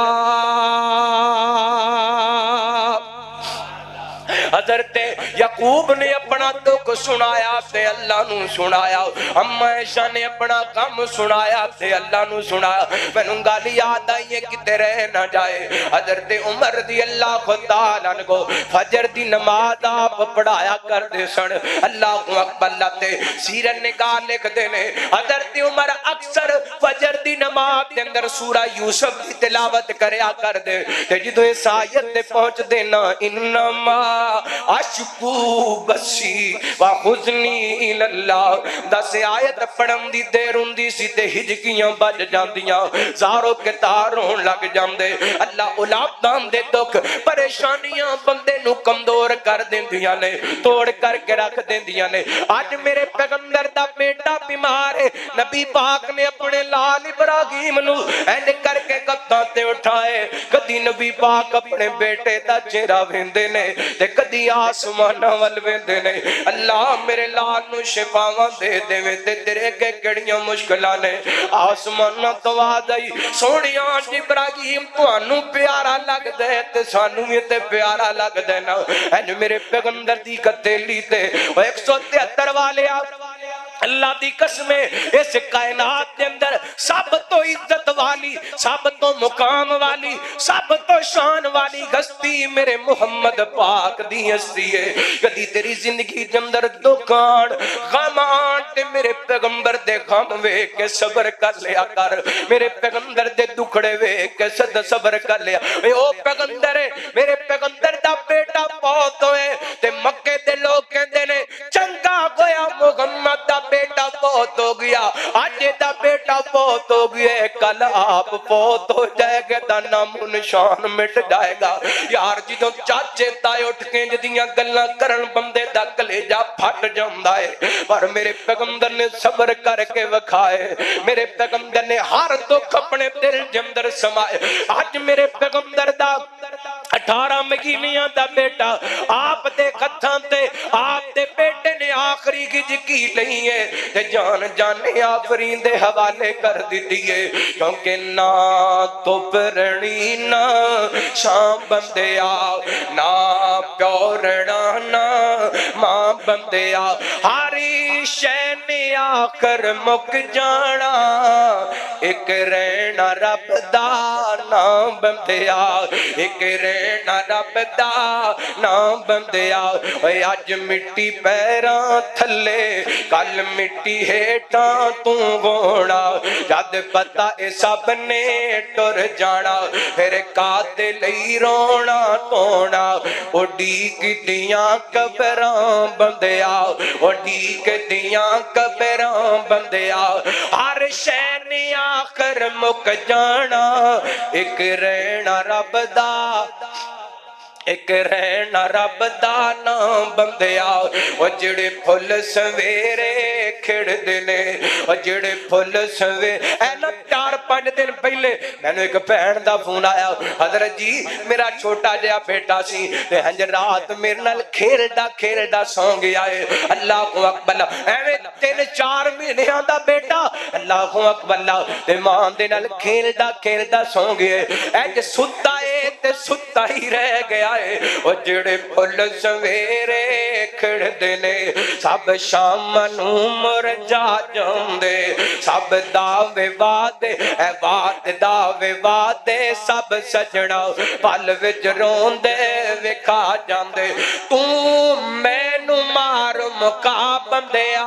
حضرت یعقوب نے اپنا دکھ سنایا تے اللہ نو سنایا اما عائشہ نے اپنا غم سنایا تے اللہ نو سنایا مینوں گل یاد آئی ہے کتے رہ نہ جائے حضرت عمر رضی اللہ تعالیٰ عنہ کو فجر دی نماز آپ پڑھایا کرتے سن اللہ اکبر لاتے سیرت نگاہ لکھ دینے حضرت عمر اکثر فجر دی نماز دے اندر سورہ یوسف کی تلاوت کریا کر دے تے جدو اس آیت تے پہنچ دینا انما اشکو بسی وحزنی الاللہ دس آیت پڑھن دی دیر ہوندی سی تے ہجکیاں بج جاندیاں زارو کے تار ہون لگ جاندے اللہ اولاداں دے دکھ پریشانیاں بندے نو کمزور کر دیندیاں نے توڑ کر کے رکھ دیندیاں نے آج میرے پیغمبر دا بیٹا بیمار ہے نبی پاک نے اپنے لال ابراہیم نو اینڈ کر کے گداں تے اٹھائے کدی نبی پاک اپنے بیٹے دا چہرہ ویندے نے تے کدی آسماناں ول ویندے نے اللہ میرے لال نو شفاواں دے دے تے تیرے اگے کیڑیاں مشکلاں نے آسماناں تو آ گئی سونیا ابراہیم تانوں پیارا لگدا ہے تے سانوں وی تے پیارا لگدا ہے نا اے میرے پیغمبر دی کتیلی تے 173 والے اللہ دی قسم اس کائنات کے اندر سب تو عزت والی سب تو مقام والی سب تو شان والی ہستی میرے محمد پاک دی ہستی ہے کدی تیری زندگی کے اندر دکان غم آن تے میرے پیغمبر دے غم ویکھ کے صبر کر لیا کر میرے پیغمبر دے دکھڑے ویکھ کے صبر کر لیا او پیغمبر میرے پیغمبر دا بیٹا فوت ہوئے تے مکے دے لوگ کہندے نے چنگا ہویا محمد دا بیٹا فوت ہو گیا آج دا بیٹا فوت ہو گیا کل آپ فوت ہو جائے گا دا نام نشان مٹ جائے گا یار جدوں چاچے تائے اٹھ کے جدیاں گلاں کرن بندے دا کلیجہ پھٹ جاندا ہے پر میرے پیغمبر نے صبر کر کے وکھائے میرے پیغمبر نے ہر دکھ اپنے دل دے اندر سمائے آج میرے پیغمبر دا 18 مہینیاں دا بیٹا آپ دے ہتھاں تے آپ دے بیٹے نے آخری کی لئی ہے تے جان جانے آفرین دے حوالے کر دیتی ہے کیونکہ نہ تو پرنی نہ شام بندیا نہ پیورنا نہ ماں بندیا ہاری شے نے آخر مک جانا ایک رہنا رب دا نام بندیا ایک رہنا رب دا نام بندیا اے اج مٹی پیراں تھلے کل مٹی ہیٹاں تو گونا جد پتا اے سب نے ٹر جانا پھر کادے لئی رونا تونا اڈی کدیاں قبراں بندیا اڈی کدیاں قبراں بندیا ہر شے نے آخر مک جانا ایک رہنا رب دا ایک رہنا رب دا نام بندیا او جڑے پھل سویرے کھڑ دینے او جڑے پھل سویرے اینا 4-5 دن پہلے میں نے ایک بہن دا فون آیا حضرت جی میرا چھوٹا جہا بیٹا سی تے ہنج رات میرے نال کھیلدا سو گیا ہے اللہ اکبر ایویں 3-4 مہینیاں دا بیٹا اللہ اکبر تے ماں دے نال کھیلدا سو گیا اج ستا اے تے ستا ہی رہ گیا ہے او جڑے پھل سویرے کھڑدے نے سب شام نو مرجا جاندے سب دعوے وعدے اے وعد دعوے وعدے سب سجنا پل وچ روندے وکھا جاندے تو مینوں مار مکا بندیا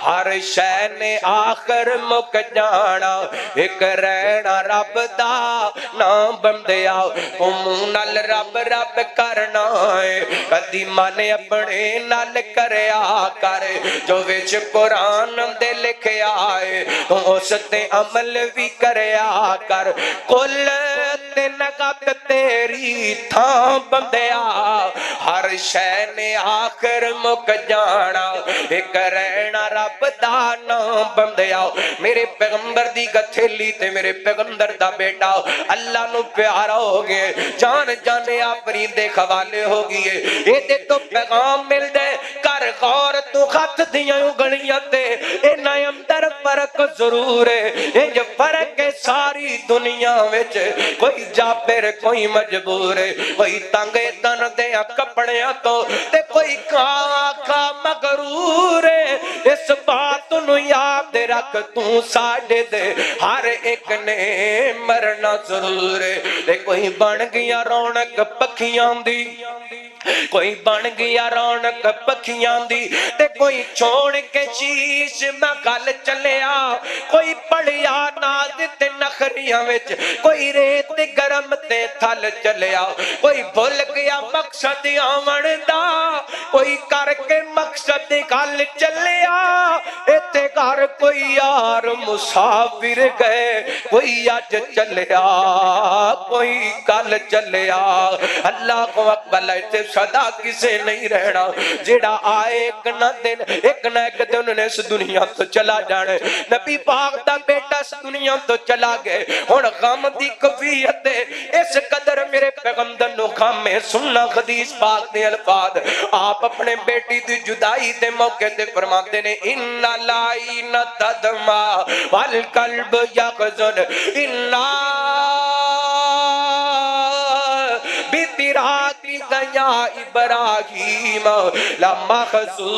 ہر شے نے آخر مک جانا ایک رہنا رب دا نام بندیا تو منہ نال رب رب کرنا ہے کدی من اپنے نال کریا کر جو وچ قرآن دے لکھیا ہے تو اس تے عمل بھی کریا کر کل تے نگت تیری تھا بندیا ہر شے نے آخر مک جانا ایک رہنا رب دا نام بندیا میرے پیغمبر دی گتھیلی تے میرے پیغمبر دا بیٹا اللہ نو پیارا ہو گئے جان جانے اپنی دے خوالے ہو گئے اے دے تو پیغام مل دے کر غور تو خط دیاں اگڑیاں تے اے نائم اندر فرق ضرور ہے اے جو فرق ہے ساری دنیا وچ کوئی جابر کوئی مجبور ہے کوئی تانگے تن دے کپڑیاں تو تے کوئی کھا مغرور ہے اس بات نو یاد رکھ تو ساڑے دے ہر ایک نے مرنا ضرور ہے تے کوئی بن گیا رونق پکھیاں دی کوئی بن گیا رونق پکھیاں دی تے کوئی چھوڑ کے شیش میں گل چلیا کوئی پڑیا ناز تے نخریاں وچ کوئی ریت گرم تے تھل چلیا کوئی بھول گیا مقصد آمن دا کوئی کر کے مقصد گل چلیا ایتے گھر کوئی یار مسافر گئے کوئی اج چلیا کوئی کل چلیا اللہ کو اکبر ایتے صدا کسے نہیں رہنا جڑا آئے ایک نہ ایک دن نے اس دنیا تو چلا جانے نبی پاک دا بیٹا اس دنیا تو چلا گئے ہن غم دی کفیت اس قدر میرے پیغمبر نو غم میں سننا حدیث پاک دے الفاظ آپ اپنے بیٹی دی جدائی دے موقع تے فرماتے نے ان لائن تدما والقلب یحزن الا بتراک یا ابراہیم لمحزون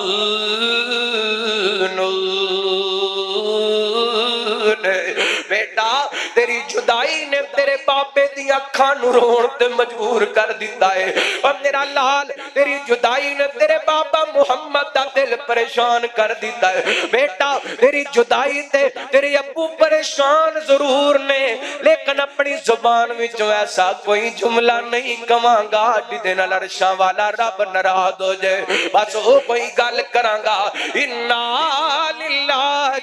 بیٹا تیری جدائی نے تیرے باپے دی اکھاں نو رون تے مجبور کر دیتا ہے اور میرا لال تیری جدائی نے تیرے بابا محمد دا دل پریشان کر دیتا ہے بیٹا تیری جدائی تے تیرے ابو پریشان ضرور نے لیکن اپنی زبان وچوں ایسا کوئی جملہ نہیں کواں گا جدے نال عرشاں والا رب ناراض ہو جائے بس وہ کوئی گل کراں گا انا للہ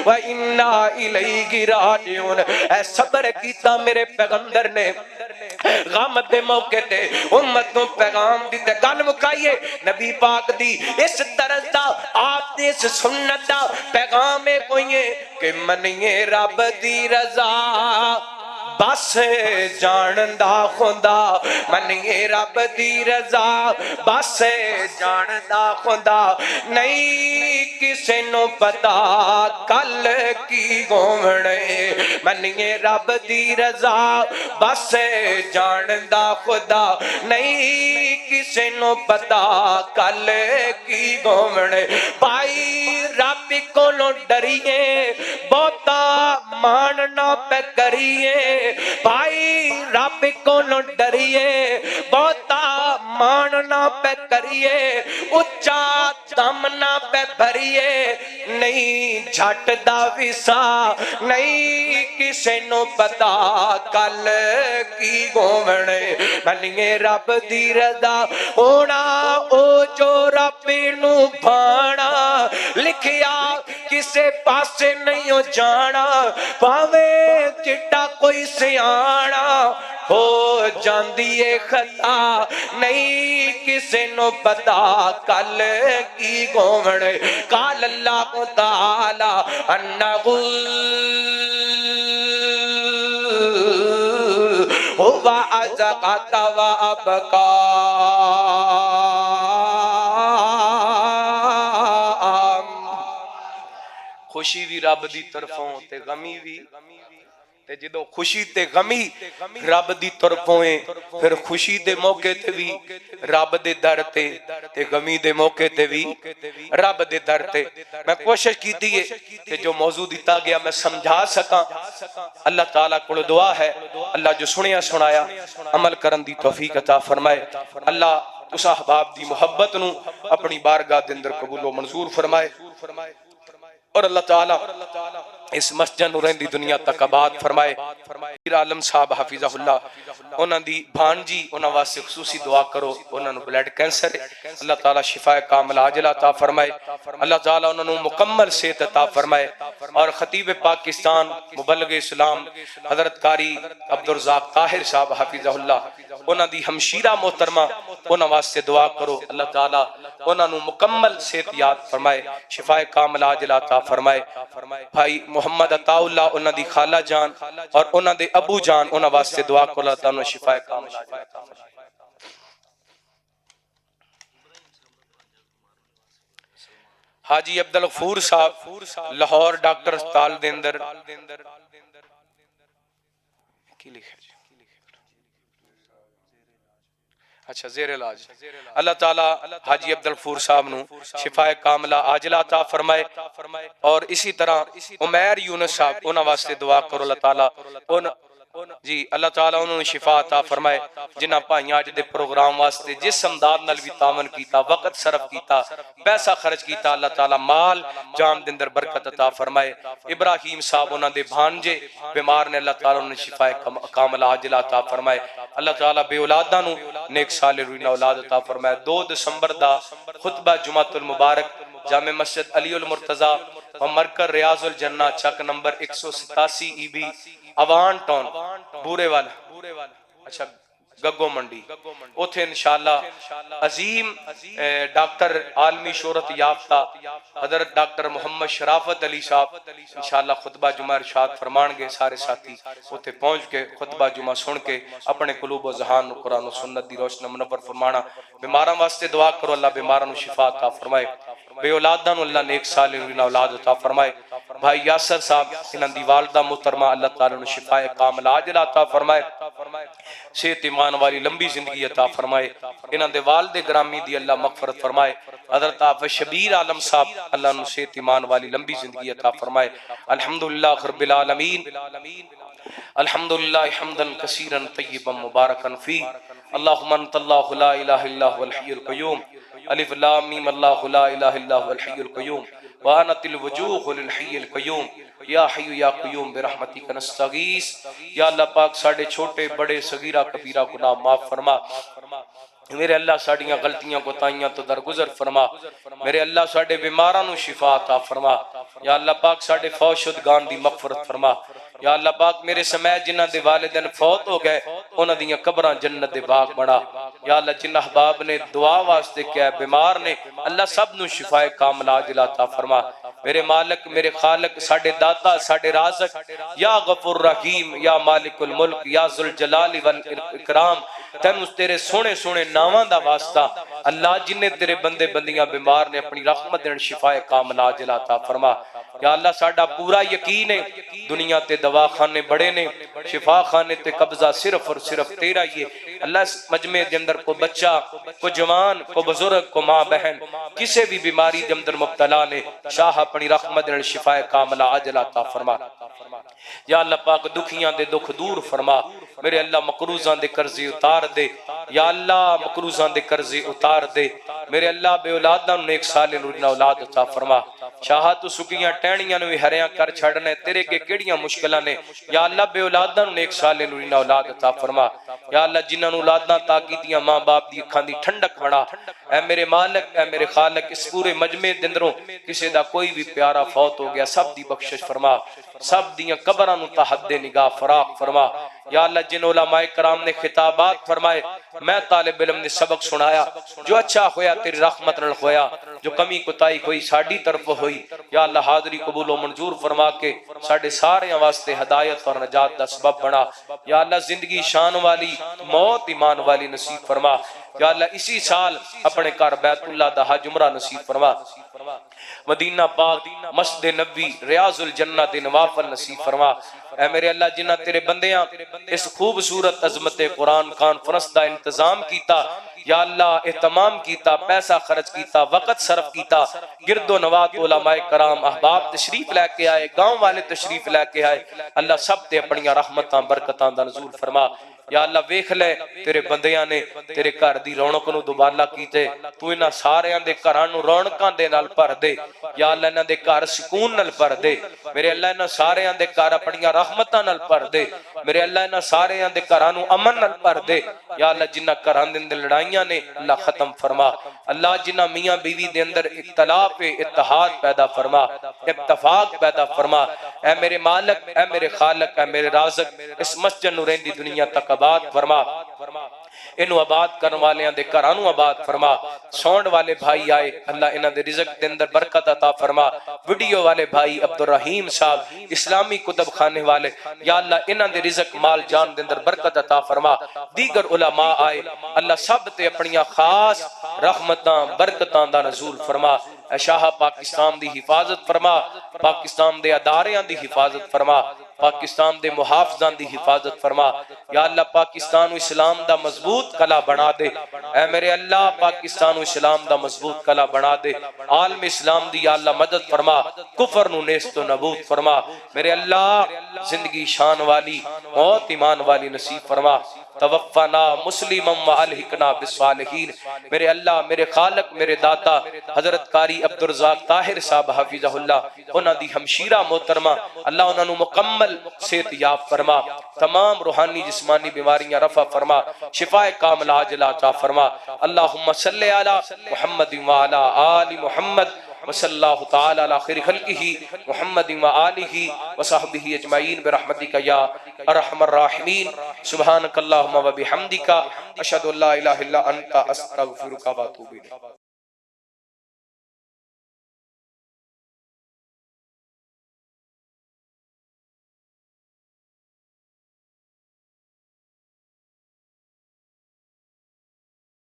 و انا الیہ راجعون اے صبر کیتا میرے پیغمبر نے غم دے موقع تے امت نو پیغام دیتے گل مکائیے نبی پاک دی اس طرح دا آپ دی اس سنت دا پیغام کوئی ہے کہ منیے رب دی رضا بس جاندا خدا منیے رب دی رضا بس جاندا خدا نہیں کسے نو پتا کل کی گھومنے منیے رب دی رضا بس جاندا خدا نہیں کسے نو پتا کل کی گھومنے بھائی رب کو نو ڈریے بہتا ماننا پہ کریے بھائی رب کو نو ڈریے بہتا ماننا پہ کریے اچھا دمنا پہ بھریے نہیں جھٹ دا وسا نہیں کسے نو پتا کل کی گھومنے منیے رب دی رضا ہونا او جو رب نو بھانا لکھیا کسے پاسے نہیں ہو جانا پاوے چٹا کوئی سیانا ہو جاندیے خطا نہیں کسے نو پتا کل کی گھومنے قال اللہ تعالی انہو ہوا ازقات و ابقا خوشی بھی رب دی طرفوں تے غمی بھی تے جدوں خوشی تے غمی رب دی طرفوں ہے، پھر خوشی دے موقع تے بھی رب دے در تے غمی دے موقع تے بھی رب دے در تے۔ میں کوشش کیتی ہے کہ جو موضوع دیتا گیا میں سمجھا سکاں۔ اللہ تعالیٰ کو دعا ہے اللہ جو سنیا سنایا عمل کرن دی توفیق عطا فرمائے۔ اللہ اس احباب دی محبت نو اپنی بارگاہ دے اندر قبول و منظور فرمائے، اور اللہ تعالیٰ اس مسجد نو رہندی دنیا تک آباد فرمائے۔ پیر عالم صاحب حفظہ اللہ انہاں دی بھانجی انہاں واسطے خصوصی دعا کرو، انہاں نو بلڈ کینسر ہے، اللہ تعالیٰ شفا کامل عاجلہ عطا فرمائے، اللہ تعالیٰ انہاں نو مکمل صحت عطا فرمائے۔ اور خطیب پاکستان مبلغ اسلام حضرت قاری عبدالرزاق طاہر صاحب حفظہ اللہ انہاں دی ہمشیرہ محترمہ انہاں واسطے دعا کرو، اللہ تعالیٰ انہاں نو مکمل صحت یاد فرمائے، شفا کامل عاجلہ عطا فرمائے۔ بھائی محمد عطا اللہ انہاں دی خالہ جان اور انہاں دے ابو جان انہاں واسطے دعا کرو، اللہ تعالیٰ شفا کامل عاجلہ عطا فرمائے۔ حاجی عبدالغفور صاحب لاہور ڈاکٹر اسپتال دے اندر کی لکھا جی اچھا زیر علاج، اللہ تعالیٰ حاجی عبدالغفور صاحب نو شفا کاملہ عاجلہ عطا فرمائے، اور اسی طرح عمیر یونس صاحب انہاں واسطے دعا کرو، اللہ تعالیٰ جی اللہ تعالیٰ انہوں نے شفا عطا فرمائے۔ جنہ پائیاں آج دے پروگرام واسطے جس امداد نال بھی تعاون کیتا، وقت صرف کیتا، پیسہ خرچ کیتا، اللہ تعالیٰ مال جان دندر برکت عطا فرمائے۔ ابراہیم صاحب انہوں نے بھانجے بیمار نے، اللہ تعالیٰ انہوں نے شفا کامل عاجلہ عطا فرمائے۔ اللہ تعالیٰ بے اولادہ نو نیک سال روینہ اولاد عطا فرمائے۔ 2 دسمبر دا خطبہ جمعۃ المبارک جامع مسجد علی المرتضی و مرکز ریاض الجنہ چک number 187 E B Awan town Burewala والا اچھا گگو منڈی، اوتھے انشاءاللہ عظیم ڈاکٹر عالمی شہرت یافتہ حضرت ڈاکٹر محمد شرافت علی صاحب انشاءاللہ خطبہ جمعہ ارشاد فرمان گے، سارے ساتھی اوتھے پہنچ کے خطبہ جمعہ سن کے اپنے قلوب و ذہان قرآن و سنت دی روشنی منور فرمانا۔ بیماراں واسطے دعا کرو، اللہ بیماراں نو شفا عطا فرمائے، بے اولاداں نو اللہ نیک سال روینہ اولاد عطا فرمائے۔ بھائی یاسر صاحب انہاں دی والدہ محترمہ اللہ تعالیٰ نے شفا کامل عاجلہ عطا فرمائے، صحت ایمان والی لمبی زندگی عطا فرمائے، انہاں دے والد گرامی دی اللہ مغفرت فرمائے۔ حضرت حافظ شبیر عالم صاحب اللہ نے صحت ایمان والی لمبی زندگی عطا فرمائے۔ الحمدللہ رب العالمین، الحمدللہ حمدا کثیرا طیبا مبارکا فی، اللہم انت اللہ لا الہ الا هو الحی القیوم، الف لام میم اللہ لا الہ الا هو الحی القیوم، وانت الوجوہ للحی القیوم، یا حی یا قیوم برحمتک نستغیث۔ یا اللہ پاک ساڑھے چھوٹے بڑے صغیرہ کبیرہ گناہ معاف فرما، میرے اللہ ساڑھیاں غلطیاں کوتاہیاں تو درگزر فرما، میرے اللہ ساڑھے بیماراں نو شفا عطا فرما، یا اللہ پاک ساڑھے فوت شدگان دی مغفرت فرما، یا اللہ پاک میرے سمیت جنہ دے والدین فوت ہو گئے انہاں دیاں قبراں جنت دے باغ بنا، یا اللہ جن احباب نے دعا واسطے کیا ہے بیمار نے، اللہ سب نو شفا کامل عاجلہ عطا فرما۔ میرے مالک میرے خالق ساڑھے داتا ساڑھے رازق، یا غفور رحیم یا مالک الملک یا ذوالجلال والاکرام، تینوں تیرے سونے سونے ناواں دا واسطہ اللہ جنہیں تیرے بندے بندیاں بیمار نے اپنی رحمت دین شفا کامل عاجلہ عطا فرما۔ یا اللہ ساڑھا پورا یقین ہے دنیا تے دوا خانے بڑے نے، شفا خانے تے قبضہ صرف اور صرف تیرا ہی ہے۔ اللہ اس مجمع دے اندر کو بچہ کو جوان کو بزرگ کو ماں بہن کسے بھی بیماری دے اندر مبتلا نے، شاہ اپنی رحمت دین شفا کامل عاجلہ عطا فرما۔ یا اللہ پاک دکھیاں دے دکھ دور فرما، میرے اللہ مقروضاں دے قرضے اتار دے، یا اللہ مقروضاں دے قرضے اتار دے، میرے اللہ بے اولاداں نیک سال نورنا اولاد عطا فرما۔ شاہ تو سکیاں ٹہنیاں نو ہریاں کر چھڑنے تیرے کے کیڑیاں مشکلاں نے، یا اللہ بے اولاداں نیک سال نورنا اولاد عطا فرما۔ یا اللہ جنہاں نو اولاداں تاکیدیاں ماں باپ دی اکھاں دی ٹھنڈک بنا، اے میرے مالک اے میرے خالق اس پورے مجمع دے اندروں کسے دا کوئی بھی پیارا فوت ہو گیا سب دی بخشش فرما، سب دیاں قبراں نو تحد نگاہ فراق فرما۔ یا اللہ جن علماء کرام نے خطابات فرمائے، میں طالب علم نے سبق سنایا، جو اچھا ہویا تیری رحمت نال ہویا، جو کمی کوتاہی ہوئی ساڈی طرف ہوئی، یا اللہ حاضری قبول و منظور فرما کے ساڈے سارے واسطے ہدایت اور نجات دا سبب بنا۔ یا اللہ زندگی شان والی موت ایمان والی نصیب فرما، یا اللہ اسی سال اپنے گھر بیت اللہ دا حج عمرہ نصیب فرما، مدینہ پاک مسجد نبوی ریاض الجنہ دے نوافل نصیب فرما۔ اے میرے اللہ جنہ تیرے بندیاں اس خوبصورت عظمت قرآن کانفرنس دا انتظام کیتا، یا اللہ اہتمام کیتا، پیسہ خرچ کیتا، وقت صرف کیتا، گرد و نواط علماء کرام احباب تشریف لے کے آئے، گاؤں والے تشریف لے کے آئے، اللہ سب تے اپنیاں رحمتاں برکتاں دا نزول فرما۔ یا اللہ ویکھ لے تیرے بندیاں نے تیرے گھر دی رونق نو دوبالا کیتے، تو انہاں ساریاں دے گھراں نو رونقاں دے نال بھر دے، یا اللہ انہاں دے گھر سکون نال بھر دے، میرے اللہ انہاں ساریاں دے گھر اپنیاں رحمتاں نال بھر دے، میرے اللہ انہاں ساریاں دے گھراں نو امن نال بھر دے، یا اللہ جنہاں گھراں دے اندر لڑائیاں نے اللہ ختم فرما، اللہ جنہاں میاں بیوی دے اندر اختلاف اتحاد پیدا فرما، اتفاق پیدا فرما، اے میرے مالک، اے میرے خالق، اے میرے رازق، اس مسجد نو رہندی دنیا تک آباد فرما، انہوں آباد کرن والے دے گھرانوں آباد فرما، سونڈ والے بھائی آئے اللہ انہاں دے رزق دے اندر برکت عطا فرما، ویڈیو والے بھائی عبدالرحیم صاحب اسلامی کتب خانے والے یا اللہ انہاں دے رزق مال جان دے اندر برکت عطا فرما، دیگر علماء آئے اللہ سب تے اپنیاں خاص رحمتاں برکتاں دا نزول فرما، اے شاہ پاکستان دی حفاظت فرما، پاکستان دے اداریاں دی حفاظت فرما، پاکستان دے محافظان دی حفاظت فرما، یا اللہ پاکستان و اسلام دا مضبوط کلا بنا دے، اے میرے اللہ پاکستان و اسلام دا مضبوط کلا بنا دے، عالم اسلام دی یا اللہ مدد فرما، کفر نو نیست و نبوت فرما، میرے اللہ زندگی شان والی موت ایمان والی نصیب فرما، توفنا مسلما والحقنا بالصالحین، میرے اللہ میرے خالق میرے داتا حضرت قاری عبدالرزاق طاہر صاحب حافظہ اللہ انہاں دی ہمشیرہ محترمہ اللہ انہاں نو مکمل صحت یاب فرما، تمام روحانی جسمانی بیماریاں رفع فرما، شفاء کامل عاجلہ عطا فرما، اللہم صلی علی محمد وعلی آل محمد وصلی اللہ تعالی علی خیر خلقہ محمد وآلہ وصحبہ اجمعین برحمتک یا ارحم الراحمین، سبحانک اللہم وبحمدک اشہد ان لا الہ الا انت استغفرک واتوب الیک۔